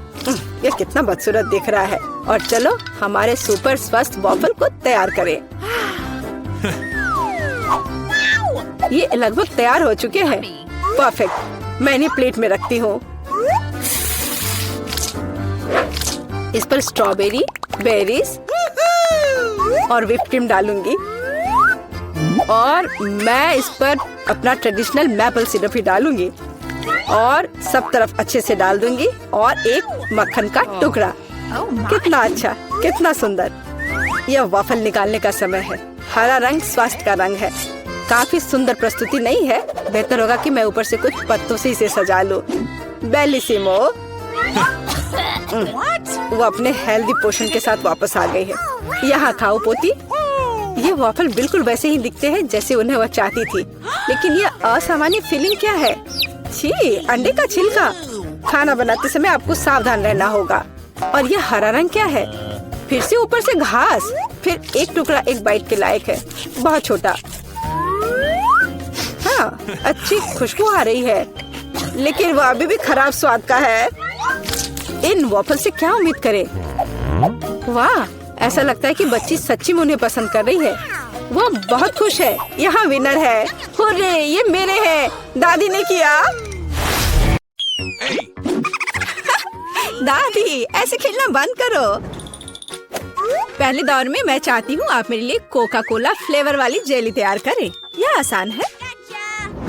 ये कितना बदसूरत दिख रहा है। और चलो हमारे सुपर स्वस्थ वॉफल को तैयार करें। ये लगभग तैयार हो चुके हैं। परफेक्ट। मैं इन्हें प्लेट में रखती हूँ। इस पर स्ट्रॉबेरी, बेरीज और व्हिप क्रीम डालूंगी। और मैं इस पर अपना ट्रेडिशनल मैपल सिरप ही डालूंगी और सब तरफ अच्छे से डाल दूंगी। और एक मक्खन का टुकड़ा। कितना अच्छा, कितना सुंदर। यह वॉफल निकालने का समय है। हरा रंग स्वास्थ्य का रंग है। काफी सुंदर प्रस्तुति नहीं है? बेहतर होगा कि मैं ऊपर से कुछ पत्तों से इसे सजा लूं। बेलिसिमो। वो अपने हेल्दी पोषण के साथ वापस आ गई है। यहाँ खाओ पोती। ये वॉफल बिल्कुल वैसे ही दिखते हैं जैसे उन्हें वह चाहती थी। लेकिन ये असामान्य फीलिंग क्या है? छी, अंडे का छिलका। खाना बनाते समय आपको सावधान रहना होगा। और ये हरा रंग क्या है? फिर से ऊपर से घास। फिर एक टुकड़ा एक बाइट के लायक है। बहुत छोटा। हाँ, अच्छी खुशबू आ रही है, लेकिन वो अभी भी खराब स्वाद का है। इन वॉफल से क्या उम्मीद करें? वाह, ऐसा लगता है कि बच्ची सच्ची में उन्हें पसंद कर रही है। वो बहुत खुश है। यहाँ विनर है। हुर्रे, ये मेरे हैं। दादी ने किया। दादी, ऐसे खेलना बंद करो। पहले दौर में मैं चाहती हूँ आप मेरे लिए कोका कोला फ्लेवर वाली जेली तैयार करें। यह आसान है।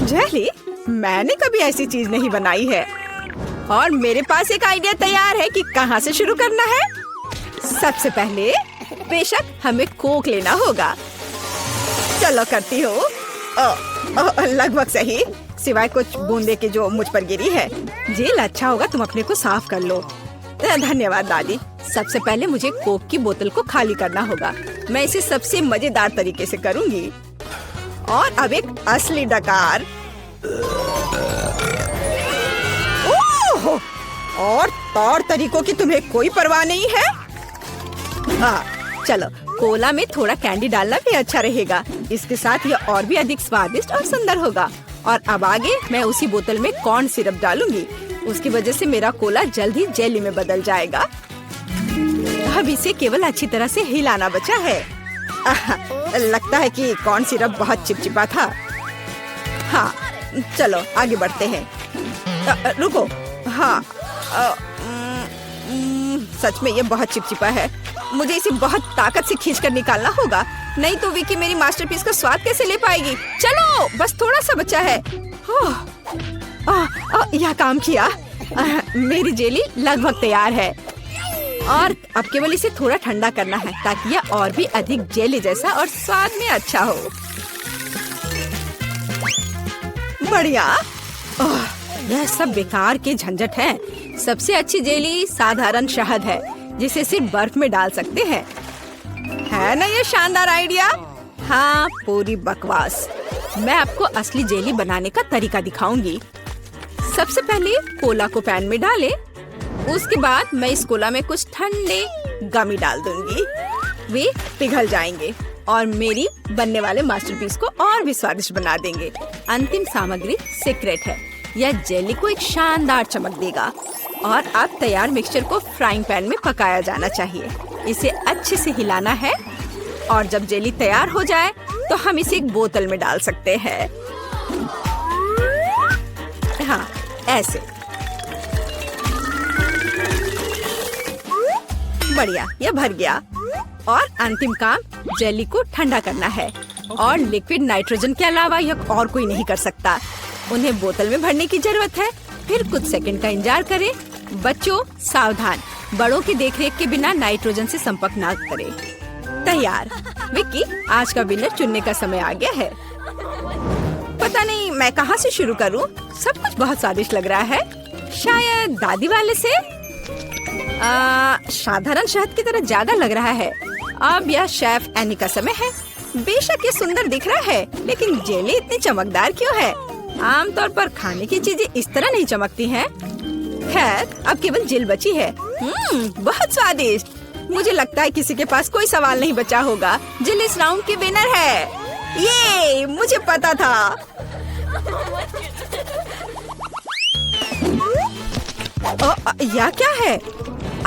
जेली? मैंने कभी ऐसी चीज नहीं बनाई है। और मेरे पास एक आइडिया तैयार है कि कहाँ से शुरू करना है। सबसे पहले बेशक हमें कोक लेना होगा। चलो करती हूँ। लगभग सही, सिवाय कुछ बूंदे के जो मुझ पर गिरी है। जेल अच्छा होगा, तुम अपने को साफ कर लो। धन्यवाद दादी। सबसे पहले मुझे कोक की बोतल को खाली करना होगा। मैं इसे सबसे मजेदार तरीके से करूंगी। और अब एक असली डकार। ओह! और तौर तरीकों की तुम्हें कोई परवाह नहीं है? चलो, कोला में थोड़ा कैंडी डालना भी अच्छा रहेगा। इसके साथ यह और भी अधिक स्वादिष्ट और सुंदर होगा। और अब आगे मैं उसी बोतल में कॉर्न सिरप डालूंगी। उसकी वजह से मेरा कोला जल्द ही जेली में बदल जाएगा। अब इसे केवल अच्छी तरह से हिलाना बचा है। लगता है कि कॉर्न सिरप बहुत चिपचिपा था। हाँ, चलो आगे बढ़ते हैं। रुको, हाँ, सच में ये बहुत चिपचिपा है। मुझे इसे बहुत ताकत से खींचकर निकालना होगा, नहीं तो विकी मेरी मास्टरपीस का स्वाद कैसे ले पाएगी। चलो, बस थोड़ा सा बचा है। यह काम किया। मेरी जेली लगभग तैयार है और अब केवल इसे थोड़ा ठंडा करना है ताकि यह और भी अधिक जेली जैसा और स्वाद में अच्छा हो। बढ़िया। यह सब बेकार के झंझट है। सबसे अच्छी जेली साधारण शहद है जिसे सिर्फ बर्फ में डाल सकते हैं। है ना ये शानदार आइडिया? हाँ, पूरी बकवास। मैं आपको असली जेली बनाने का तरीका दिखाऊंगी। सबसे पहले कोला को पैन में डालें। उसके बाद मैं इस कोला में कुछ ठंडे गमी डाल दूंगी। वे पिघल जाएंगे और मेरी बनने वाले मास्टरपीस को और भी स्वादिष्ट बना देंगे। अंतिम सामग्री सीक्रेट है। यह जेली को एक शानदार चमक देगा। और अब तैयार मिक्सचर को फ्राइंग पैन में पकाया जाना चाहिए। इसे अच्छे से हिलाना है और जब जेली तैयार हो जाए तो हम इसे एक बोतल में डाल सकते हैं। हाँ, ऐसे। बढ़िया, यह भर गया। और अंतिम काम जेली को ठंडा करना है। और लिक्विड नाइट्रोजन के अलावा यह और कोई नहीं कर सकता। उन्हें बोतल में भरने की जरूरत है। फिर कुछ सेकंड का इंतजार करें। बच्चों सावधान, बड़ों की देखरेख के बिना नाइट्रोजन से संपर्क न करें। तैयार। विक्की, आज का विनर चुनने का समय आ गया है। पता नहीं मैं कहाँ से शुरू करूँ। सब कुछ बहुत स्वादिष्ट लग रहा है। शायद दादी वाले से। साधारण शहद की तरह ज्यादा लग रहा है। अब यह शेफ एनी का समय है। बेशक ये सुंदर दिख रहा है, लेकिन जेली इतनी चमकदार क्यों है? आमतौर पर खाने की चीजें इस तरह नहीं चमकती हैं। खैर, अब केवल जेल बची है। बहुत स्वादिष्ट। मुझे लगता है किसी के पास कोई सवाल नहीं बचा होगा। जेल इस राउंड की विनर है। ये मुझे पता था। यह क्या है?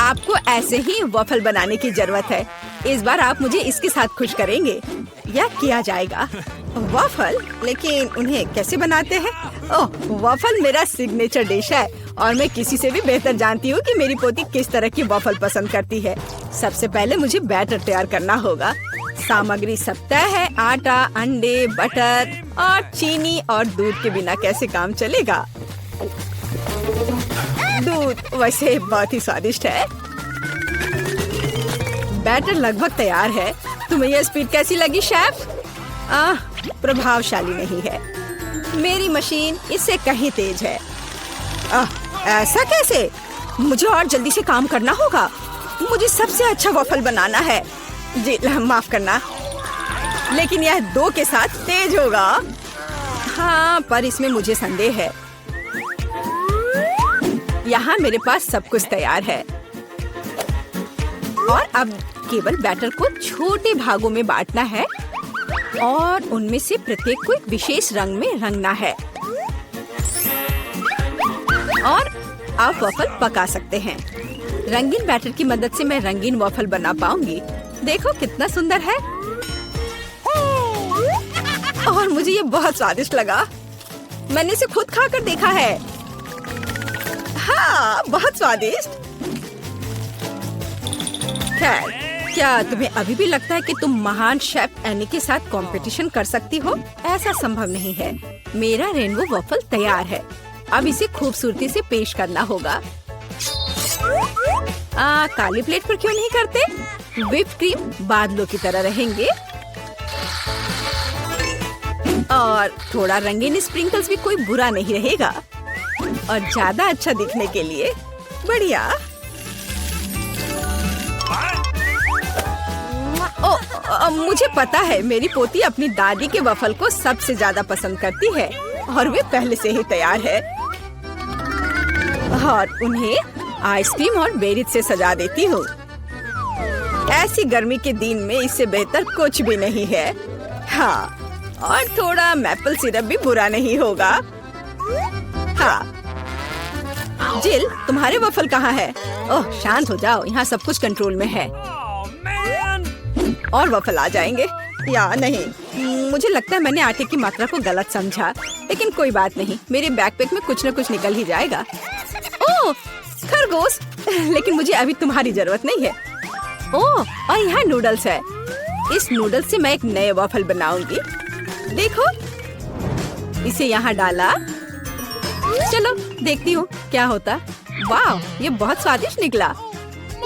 आपको ऐसे ही वॉफल बनाने की जरूरत है। इस बार आप मुझे इसके साथ खुश करेंगे। यह किया जाएगा। वॉफल? लेकिन उन्हें कैसे बनाते हैं? ओह, वॉफल मेरा सिग्नेचर डिश है और मैं किसी से भी बेहतर जानती हूँ कि मेरी पोती किस तरह की वॉफल पसंद करती है। सबसे पहले मुझे बैटर तैयार करना होगा। सामग्री सब तय है। आटा, अंडे, बटर और चीनी और दूध के बिना कैसे काम चलेगा? दूध वैसे बहुत ही स्वादिष्ट है। बैटर लगभग तैयार है। तुम्हें यह स्पीड कैसी लगी शेफ? प्रभावशाली नहीं है। मेरी मशीन इससे कहीं तेज है। ऐसा कैसे? मुझे और जल्दी से काम करना होगा। मुझे सबसे अच्छा वॉफल बनाना है। जी माफ करना, लेकिन यह 2 के साथ तेज होगा। हाँ, पर इसमें मुझे संदेह है। यहाँ मेरे पास सब कुछ तैयार है और अब केवल बैटर को छोटे भागों में बांटना है और उनमें से प्रत्येक को एक विशेष रंग में रंगना है। और आप वॉफल पका सकते हैं। रंगीन बैटर की मदद से मैं रंगीन वॉफल बना पाऊंगी। देखो कितना सुंदर है। और मुझे ये बहुत स्वादिष्ट लगा। मैंने इसे खुद खाकर देखा है। हाँ, बहुत स्वादिष्ट। खैर, क्या तुम्हें अभी भी लगता है कि तुम महान शेफ एनी के साथ कंपटीशन कर सकती हो? ऐसा संभव नहीं है। मेरा रेनबो वॉफल तैयार है। अब इसे खूबसूरती से पेश करना होगा। काली प्लेट पर क्यों नहीं करते? व्हिप क्रीम बादलों की तरह रहेंगे और थोड़ा रंगीन स्प्रिंकल्स भी कोई बुरा नहीं रहेगा। और ज्यादा अच्छा दिखने के लिए बढ़िया। मुझे पता है मेरी पोती अपनी दादी के वफल को सबसे ज्यादा पसंद करती है और वे पहले से ही तैयार है। और उन्हें आइसक्रीम और बेरीज से सजा देती हूँ। ऐसी गर्मी के दिन में इससे बेहतर कुछ भी नहीं है। हाँ, और थोड़ा मैपल सिरप भी बुरा नहीं होगा। हाँ, जिल, तुम्हारे वफल कहाँ है? ओह, शांत हो जाओ, यहाँ सब कुछ कंट्रोल में है। और वफल आ जाएंगे या नहीं? मुझे लगता है मैंने आटे की मात्रा को गलत समझा, लेकिन कोई बात नहीं, मेरे बैकपैक में कुछ न कुछ निकल ही जाएगा। ओह, खरगोश, लेकिन मुझे अभी तुम्हारी जरूरत नहीं है। ओह, और यहाँ नूडल्स है। इस नूडल्स से मैं एक नए वफल बनाऊंगी। देखो, इसे यहाँ डाला। चलो देखती हूँ क्या होता। वाह, ये बहुत स्वादिष्ट निकला।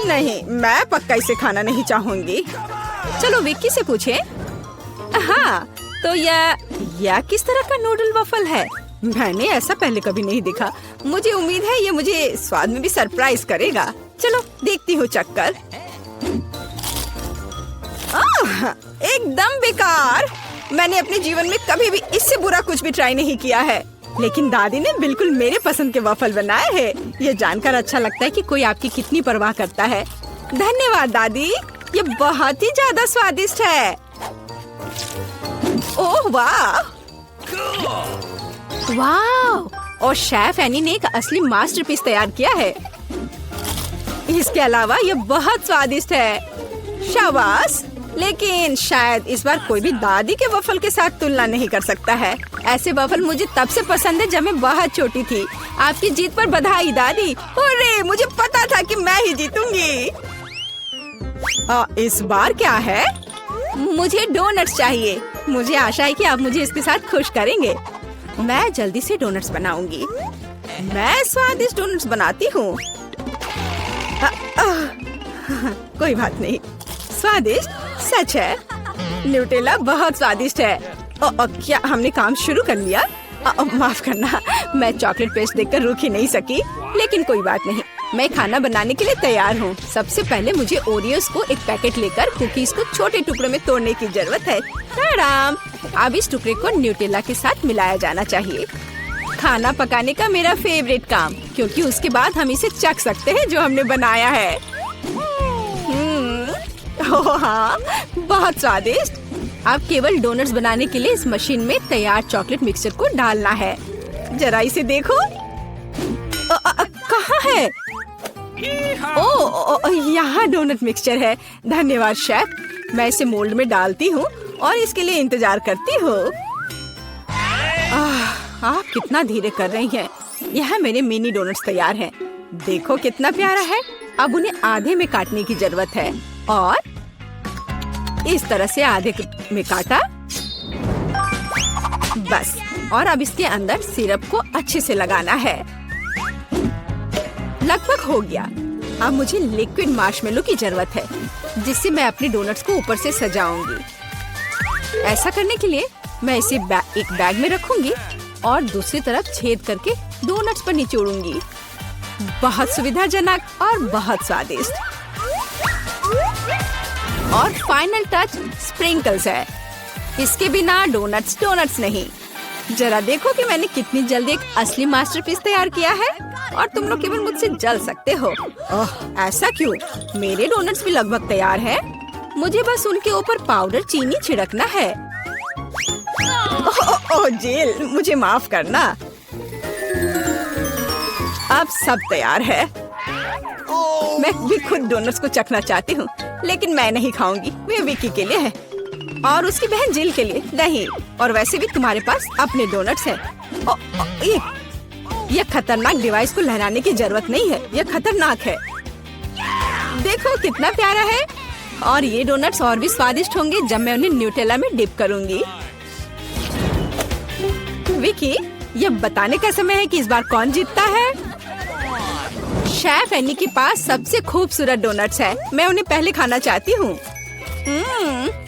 नहीं, मैं पक्का इसे खाना नहीं चाहूंगी। चलो विक्की से पूछे। हाँ, तो यह किस तरह का नूडल वफल है? मैंने ऐसा पहले कभी नहीं देखा। मुझे उम्मीद है ये मुझे स्वाद में भी सरप्राइज करेगा। चलो देखती हूँ चक्कर। एकदम बेकार। मैंने अपने जीवन में कभी भी इससे बुरा कुछ भी ट्राई नहीं किया है, लेकिन दादी ने बिल्कुल मेरे पसंद के वफल बनाए हैं। ये जानकर अच्छा लगता है कि कोई आपकी कितनी परवाह करता है। धन्यवाद दादी, ये बहुत ही ज्यादा स्वादिष्ट है। ओह वाह, वाह! और शेफ एनी ने एक असली मास्टरपीस तैयार किया है। इसके अलावा ये बहुत स्वादिष्ट है। शाबाश! लेकिन शायद इस बार कोई भी दादी के वफल के साथ तुलना नहीं कर सकता है। ऐसे वफल मुझे तब से पसंद है जब मैं बहुत छोटी थी। आपकी जीत पर बधाई दादी। अरे, मुझे पता था कि मैं ही जीतूंगी। इस बार क्या है? मुझे डोनट्स चाहिए। मुझे आशा है कि आप मुझे इसके साथ खुश करेंगे। मैं जल्दी से डोनट्स बनाऊंगी। मैं स्वादिष्ट डोनट्स बनाती हूँ। कोई बात नहीं, स्वादिष्ट सच है। न्यूटेला बहुत स्वादिष्ट है। क्या हमने काम शुरू कर लिया? माफ करना, मैं चॉकलेट पेस्ट देखकर रुक ही नहीं सकी, लेकिन कोई बात नहीं, मैं खाना बनाने के लिए तैयार हूँ। सबसे पहले मुझे ओरियोस को एक पैकेट लेकर कुकीज को छोटे टुकड़ों में तोड़ने की जरूरत है। आराम। अब इस टुकड़े को न्यूटेला के साथ मिलाया जाना चाहिए। खाना पकाने का मेरा फेवरेट काम, क्योंकि उसके बाद हम इसे चख सकते हैं जो हमने बनाया है। ओह हाँ, बहुत स्वादिष्ट। अब केवल डोनट्स बनाने के लिए इस मशीन में तैयार चॉकलेट मिक्सचर को डालना है। जरा इसे देखो। कहाँ है? ओह, यहाँ डोनट मिक्सचर है। धन्यवाद शेफ। मैं इसे मोल्ड में डालती हूँ और इसके लिए इंतजार करती हूँ। आप कितना धीरे कर रही हैं। यहाँ मेरे मिनी डोनट्स तैयार हैं। देखो कितना प्यारा है। अब उन्हें आधे में काटने की जरूरत है और इस तरह से आधे में काटा। बस, और अब इसके अंदर सिरप को अच्छे से लगाना है। लगभग हो गया। अब मुझे लिक्विड मार्शमेलो की जरूरत है, जिससे मैं अपने डोनट्स को ऊपर से सजाऊंगी। ऐसा करने के लिए मैं इसे एक बैग में रखूंगी और दूसरी तरफ छेद करके डोनट्स पर निचोड़ूंगी। बहुत सुविधाजनक और बहुत स्वादिष्ट। और फाइनल टच स्प्रिंकल्स है। इसके बिना डोनट्स डोनट्स नहीं। जरा देखो कि मैंने कितनी जल्दी एक असली मास्टरपीस तैयार किया है, और तुम लोग केवल मुझसे जल सकते हो। ओह, ऐसा क्यों? मेरे डोनट्स भी लगभग तैयार हैं। मुझे बस उनके ऊपर पाउडर चीनी छिड़कना है। ओह जेल, मुझे माफ करना। अब सब तैयार है। मैं भी खुद डोनट्स को चखना चाहती हूँ, लेकिन मैं नहीं खाऊंगी। वे विकी के लिए है और उसकी बहन जिल के लिए नहीं। और वैसे भी तुम्हारे पास अपने डोनट्स हैं। यह खतरनाक डिवाइस को लहराने की जरूरत नहीं है। यह खतरनाक है। देखो कितना प्यारा है। और ये डोनट्स और भी स्वादिष्ट होंगे जब मैं उन्हें न्यूटेला में डिप करूंगी। विकी, यह बताने का समय है कि इस बार कौन जीतता है। शेफ एनी के पास सबसे खूबसूरत डोनट्स है। मैं उन्हें पहले खाना चाहती हूँ।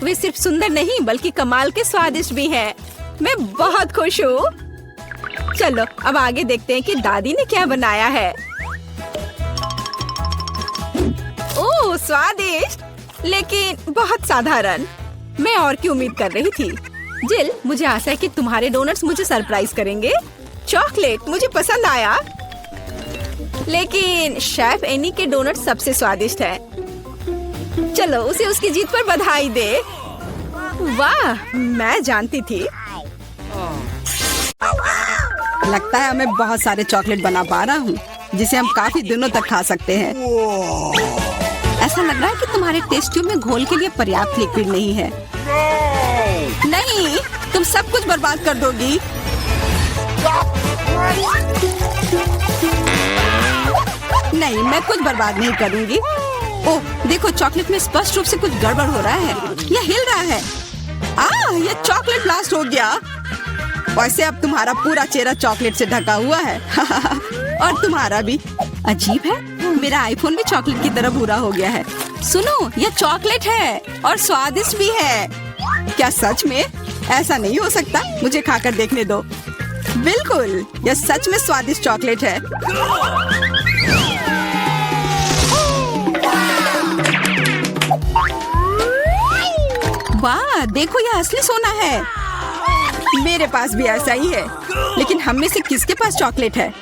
वे सिर्फ सुंदर नहीं बल्कि कमाल के स्वादिष्ट भी हैं। मैं बहुत खुश हूँ। चलो अब आगे देखते हैं कि दादी ने क्या बनाया है। ओह स्वादिष्ट, लेकिन बहुत साधारण। मैं और की उम्मीद कर रही थी। जिल, मुझे आशा है कि तुम्हारे डोनट्स मुझे सरप्राइज करेंगे। चॉकलेट मुझे पसंद आया, लेकिन शेफ एनी के डोनट सबसे स्वादिष्ट है। चलो उसे उसकी जीत पर बधाई दे। वाह, मैं जानती थी। लगता है मैं बहुत सारे चॉकलेट बना पा रहा हूँ, जिसे हम काफी दिनों तक खा सकते हैं। ऐसा लग रहा है कि तुम्हारे टेस्ट ट्यूब में घोल के लिए पर्याप्त लिक्विड नहीं है। नहीं, तुम सब कुछ बर्बाद कर दोगी। नहीं, मैं कुछ बर्बाद नहीं करूंगी। ओह, देखो चॉकलेट में स्पष्ट रूप से कुछ गड़बड़ हो रहा है। यह हिल रहा है। यह चॉकलेट ब्लास्ट हो गया। वैसे अब तुम्हारा पूरा चेहरा चॉकलेट से ढका हुआ है। और तुम्हारा भी। अजीब है, मेरा आईफोन भी चॉकलेट की तरह भूरा हो गया है। सुनो, यह चॉकलेट है और स्वादिष्ट भी है। क्या सच में? ऐसा नहीं हो सकता, मुझे खाकर देखने दो। बिल्कुल, यह सच में स्वादिष्ट चॉकलेट है। वाह, देखो यह असली सोना है। मेरे पास भी ऐसा ही है, लेकिन हम में से किसके पास चॉकलेट है?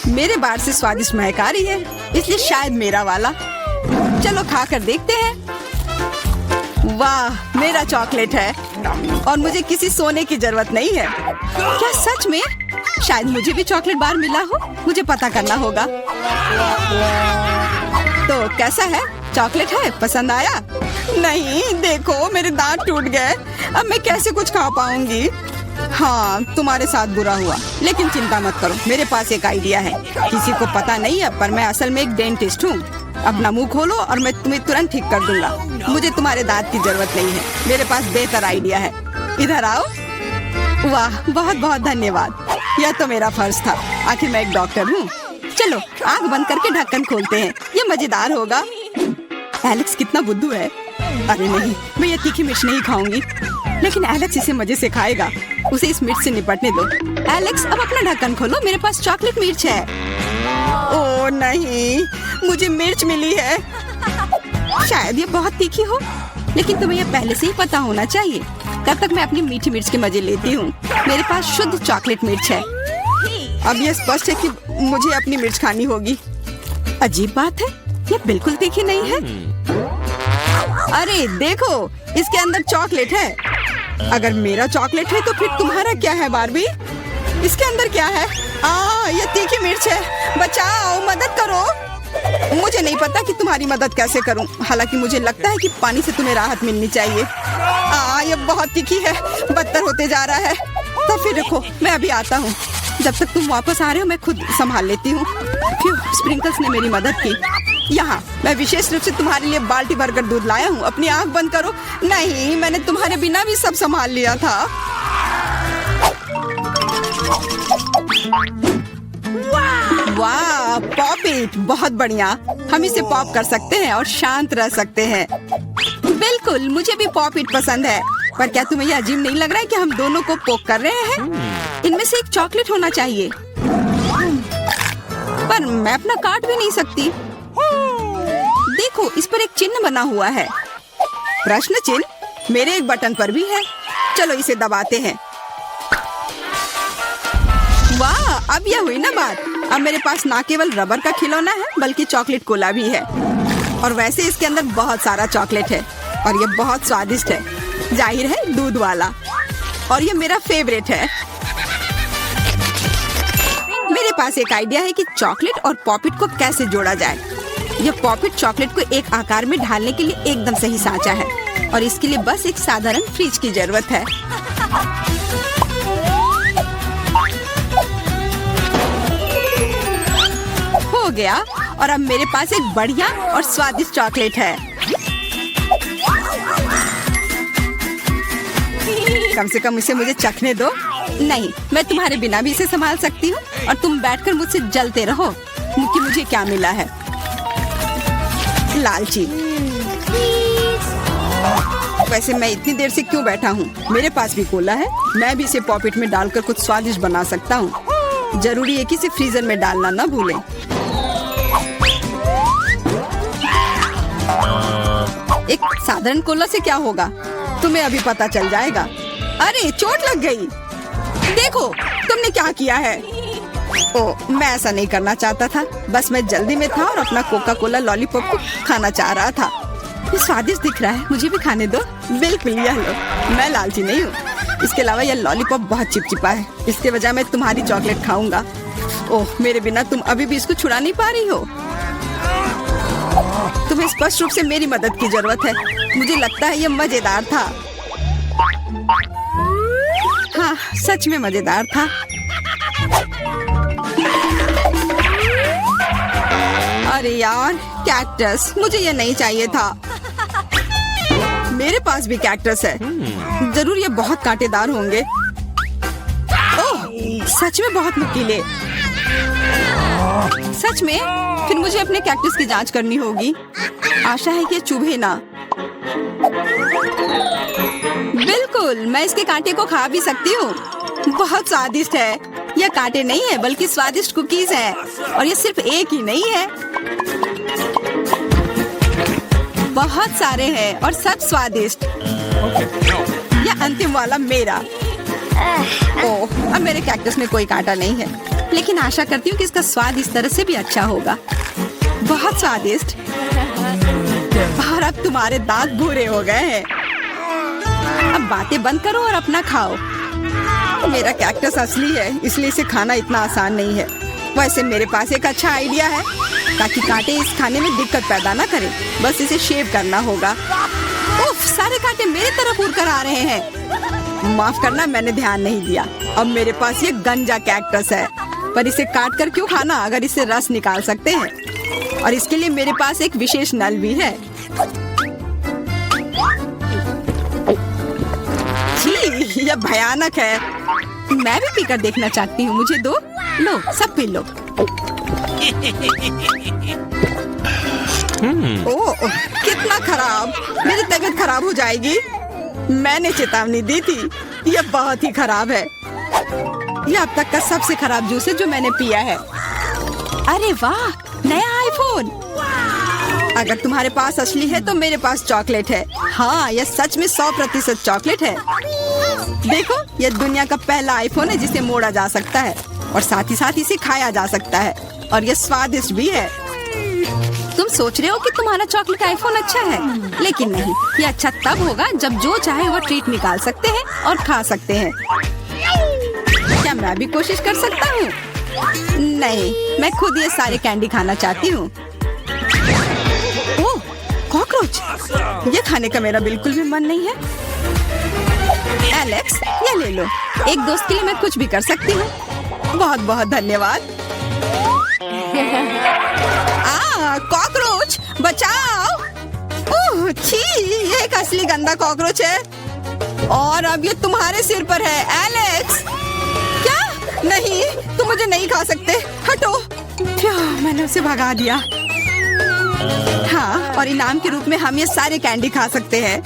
मेरे बार से स्वादिष्ट महक आ रही है, इसलिए शायद मेरा वाला। चलो खा कर देखते हैं। वाह, मेरा चॉकलेट है और मुझे किसी सोने की जरूरत नहीं है। क्या सच में? शायद मुझे भी चॉकलेट बार मिला हो, मुझे पता करना होगा। तो कैसा है? चॉकलेट है? पसंद आया? नहीं, देखो मेरे दांत टूट गए। अब मैं कैसे कुछ खा पाऊंगी? हाँ, तुम्हारे साथ बुरा हुआ, लेकिन चिंता मत करो, मेरे पास एक आइडिया है। किसी को पता नहीं है, पर मैं असल में एक डेंटिस्ट हूँ। अपना मुंह खोलो और मैं तुम्हें तुरंत ठीक कर दूंगा। मुझे तुम्हारे दांत की जरूरत नहीं है, मेरे पास बेहतर आइडिया है। इधर आओ। वाह, बहुत बहुत धन्यवाद। यह तो मेरा फर्ज था, आखिर मैं एक डॉक्टर हूँ। चलो आँख बंद करके ढक्कन खोलते हैं, ये मजेदार होगा। एलेक्स कितना बुद्धू है। अरे नहीं, मैं ये तीखी मिर्च नहीं खाऊंगी, लेकिन एलेक्स इसे मजे से खाएगा। उसे इस मिर्च से निपटने दो। एलेक्स, अब अपना ढक्कन खोलो, मेरे पास चॉकलेट मिर्च है। ओह नहीं, मुझे मिर्च मिली है। शायद ये बहुत तीखी हो, लेकिन तुम्हें यह पहले से ही पता होना चाहिए। तब तक मैं अपनी मीठी मिर्च के मजे लेती हूँ। मेरे पास शुद्ध चॉकलेट मिर्च है। अब यह स्पष्ट है कि मुझे अपनी मिर्च खानी होगी। अजीब बात है, यह बिल्कुल तीखी नहीं है। अरे देखो, इसके अंदर चॉकलेट है। अगर मेरा चॉकलेट है तो फिर तुम्हारा क्या है बार्बी? इसके अंदर क्या है? ये तीखी मिर्च है। बचाओ, मदद करो। मुझे नहीं पता कि तुम्हारी मदद कैसे करूं। हालांकि मुझे लगता है कि पानी से तुम्हें राहत मिलनी चाहिए। ये बहुत तीखी है, बदतर होते जा रहा है। तो फिर रुको, मैं अभी आता हूँ। जब तक तुम वापस आ रहे हो मैं खुद संभाल लेती हूँ। स्प्रिंकल्स ने मेरी मदद की। यहाँ मैं विशेष रूप से तुम्हारे लिए बाल्टी भरकर दूध लाया हूँ। अपनी आँख बंद करो। नहीं, मैंने तुम्हारे बिना भी सब संभाल लिया था। वाह, पॉप इट, बहुत बढ़िया। हम इसे पॉप कर सकते हैं और शांत रह सकते हैं। बिल्कुल, मुझे भी पॉप इट पसंद है। पर क्या तुम्हें यह अजीब नहीं लग रहा है कि हम दोनों को पोक कर रहे हैं? इनमें से एक चॉकलेट होना चाहिए, पर मैं अपना काट भी नहीं सकती। देखो, इस पर एक चिन्ह बना हुआ है। प्रश्न चिन्ह मेरे एक बटन पर भी है। चलो इसे दबाते हैं। वाह, अब यह हुई ना बात। अब मेरे पास ना केवल रबर का खिलौना है, बल्कि चॉकलेट कोला भी है। और वैसे इसके अंदर बहुत सारा चॉकलेट है और यह बहुत स्वादिष्ट है। जाहिर है, दूध वाला। और यह मेरा फेवरेट है। मेरे पास एक आइडिया है कि चॉकलेट और पॉपिट को कैसे जोड़ा जाए। यह पॉपिट चॉकलेट को एक आकार में ढालने के लिए एकदम सही सांचा है, और इसके लिए बस एक साधारण फ्रिज की जरूरत है। हो गया, और अब मेरे पास एक बढ़िया और स्वादिष्ट चॉकलेट है। कम से कम इसे मुझे चखने दो। नहीं, मैं तुम्हारे बिना भी इसे संभाल सकती हूँ, और तुम बैठकर मुझसे जलते रहो कि मुझे क्या मिला है। लालची। वैसे मैं इतनी देर से क्यों बैठा हूँ? मेरे पास भी कोला है। मैं भी इसे पॉकेट में डालकर कुछ स्वादिष्ट बना सकता हूँ। जरूरी है कि इसे फ्रीजर में डालना ना भूलें। एक साधारण कोला से क्या होगा? तुम्हें अभी पता चल जाएगा। अरे चोट लग गई। देखो तुमने क्या किया है। ओ, मैं ऐसा नहीं करना चाहता था। बस मैं जल्दी में था और अपना कोका कोला लॉलीपॉप को खाना चाह रहा था। ये स्वादिष्ट दिख रहा है, मुझे भी खाने दो। बिल्कुल, यह लो। मैं लालची नहीं हूँ। इसके अलावा यह लॉलीपॉप बहुत चिपचिपा है। इसके बजाय मैं तुम्हारी चॉकलेट खाऊंगा। ओह, मेरे बिना तुम अभी भी इसको छुड़ा नहीं पा रही हो। तुम्हें स्पष्ट रूप से मेरी मदद की जरूरत है। मुझे लगता है यह मजेदार था। हाँ, सच में मजेदार था। अरे यार, कैक्टस, मुझे ये नहीं चाहिए था। मेरे पास भी कैक्टस है। जरूर ये बहुत कांटेदार होंगे। ओह, सच में बहुत नुकीले। सच में? फिर मुझे अपने कैक्टस की जांच करनी होगी। आशा है कि ये चुभे ना। बिल्कुल, मैं इसके कांटे को खा भी सकती हूँ। बहुत स्वादिष्ट है। यह कांटे नहीं है बल्कि स्वादिष्ट कुकीज है। और ये सिर्फ एक ही नहीं है, बहुत सारे हैं और सब स्वादिष्ट। यह अंतिम वाला मेरा। ओह, अब मेरे कैक्टस में कोई कांटा नहीं है, लेकिन आशा करती हूँ कि इसका स्वाद इस तरह से भी अच्छा होगा। बहुत स्वादिष्ट। और अब तुम्हारे दांत भूरे हो गए हैं। अब बातें बंद करो और अपना खाओ। मेरा कैक्टस असली है, इसलिए इसे खाना इतना आसान नहीं है। वैसे मेरे पास एक अच्छा आइडिया है, ताकि कांटे इस खाने में दिक्कत पैदा ना करें। बस इसे शेव करना होगा। उफ, सारे कांटे मेरी तरफ उड़ कर आ रहे हैं। माफ करना, मैंने ध्यान नहीं दिया। अब मेरे पास ये गंजा कैक्टस है, पर इसे काट कर क्यों खाना अगर इसे रस निकाल सकते हैं। और इसके लिए मेरे पास एक विशेष नल भी है। छी, यह भयानक है। मैं भी पीकर देखना चाहती हूँ। मुझे दो। लो, सब पी लो। ओह, कितना खराब। मेरी तबीयत खराब हो जाएगी। मैंने चेतावनी दी थी। यह बहुत ही खराब है। यह अब तक का सबसे खराब जूस है जो मैंने पिया है। अरे वाह, नया आईफोन। अगर तुम्हारे पास असली है तो मेरे पास चॉकलेट है। हाँ, यह सच में 100% चॉकलेट है। देखो, यह दुनिया का पहला आईफोन है जिसे मोड़ा जा सकता है और साथ ही साथ इसे खाया जा सकता है। और यह स्वादिष्ट भी है। तुम सोच रहे हो कि तुम्हारा चॉकलेट आईफोन अच्छा है, लेकिन नहीं। ये अच्छा तब होगा जब जो चाहे वो ट्रीट निकाल सकते हैं और खा सकते हैं। क्या मैं भी कोशिश कर सकता हूँ? नहीं, मैं खुद ये सारे कैंडी खाना चाहती हूँ। ओह, कॉकरोच। ये खाने का मेरा बिल्कुल भी मन नहीं है। एलेक्स, ये ले लो। एक दोस्त के लिए मैं कुछ भी कर सकती हूँ। बहुत बहुत धन्यवाद। कॉकरोच, बचाओ। ओह, छी, ये एक असली गंदा कॉकरोच है। और अब ये तुम्हारे सिर पर है, एलेक्स। क्या? नहीं, तुम मुझे नहीं खा सकते। हटो। मैंने उसे भगा दिया। हाँ, और इनाम के रूप में हम ये सारे कैंडी खा सकते हैं।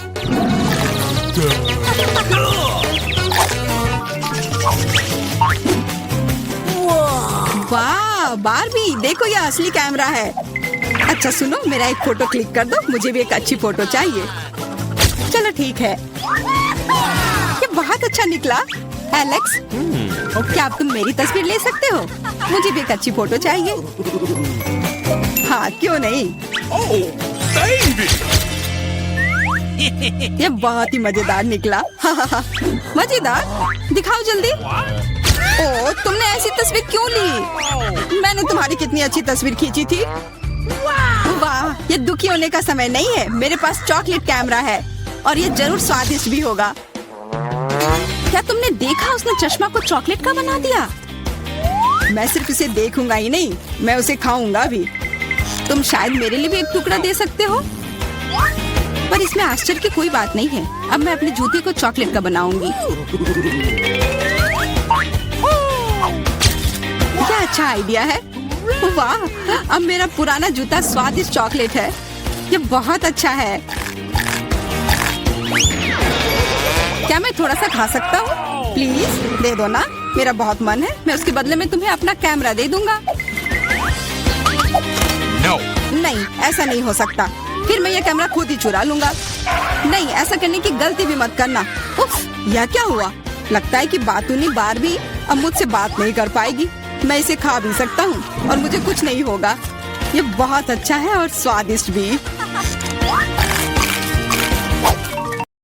वाह, बारबी, देखो ये असली कैमरा है। अच्छा सुनो, मेरा एक फोटो क्लिक कर दो। मुझे भी एक अच्छी फोटो चाहिए। चलो ठीक है। ये बहुत अच्छा निकला। एलेक्स, क्या अब तुम मेरी तस्वीर ले सकते हो? मुझे भी एक अच्छी फोटो चाहिए। हाँ, क्यों नहीं। ये बहुत ही मजेदार निकला। मजेदार? दिखाओ जल्दी। ओह, तुमने ऐसी तस्वीर क्यों ली? मैंने तुम्हारी कितनी अच्छी तस्वीर खींची थी। वाह, ये दुखी होने का समय नहीं है। मेरे पास चॉकलेट कैमरा है और ये जरूर स्वादिष्ट भी होगा। क्या तुमने देखा, उसने चश्मा को चॉकलेट का बना दिया। मैं सिर्फ इसे देखूंगा ही नहीं, मैं उसे खाऊंगा भी। तुम शायद मेरे लिए भी एक टुकड़ा दे सकते हो, पर इसमें आश्चर्य की कोई बात नहीं है। अब मैं अपने जूते को चॉकलेट का बनाऊंगी। क्या अच्छा आइडिया है। वाह, अब मेरा पुराना जूता स्वादिष्ट चॉकलेट है। ये बहुत अच्छा है। क्या मैं थोड़ा सा खा सकता हूँ? प्लीज दे दो ना, मेरा बहुत मन है। मैं उसके बदले में तुम्हें अपना कैमरा दे दूंगा। No. नहीं, ऐसा नहीं हो सकता। फिर मैं ये कैमरा खुद ही चुरा लूंगा। नहीं, ऐसा करने की गलती भी मत करना। उफ, यह क्या हुआ? लगता है कि बातूनी बारबी अब मुझसे बात नहीं कर पाएगी। मैं इसे खा भी सकता हूँ और मुझे कुछ नहीं होगा। ये बहुत अच्छा है और स्वादिष्ट भी।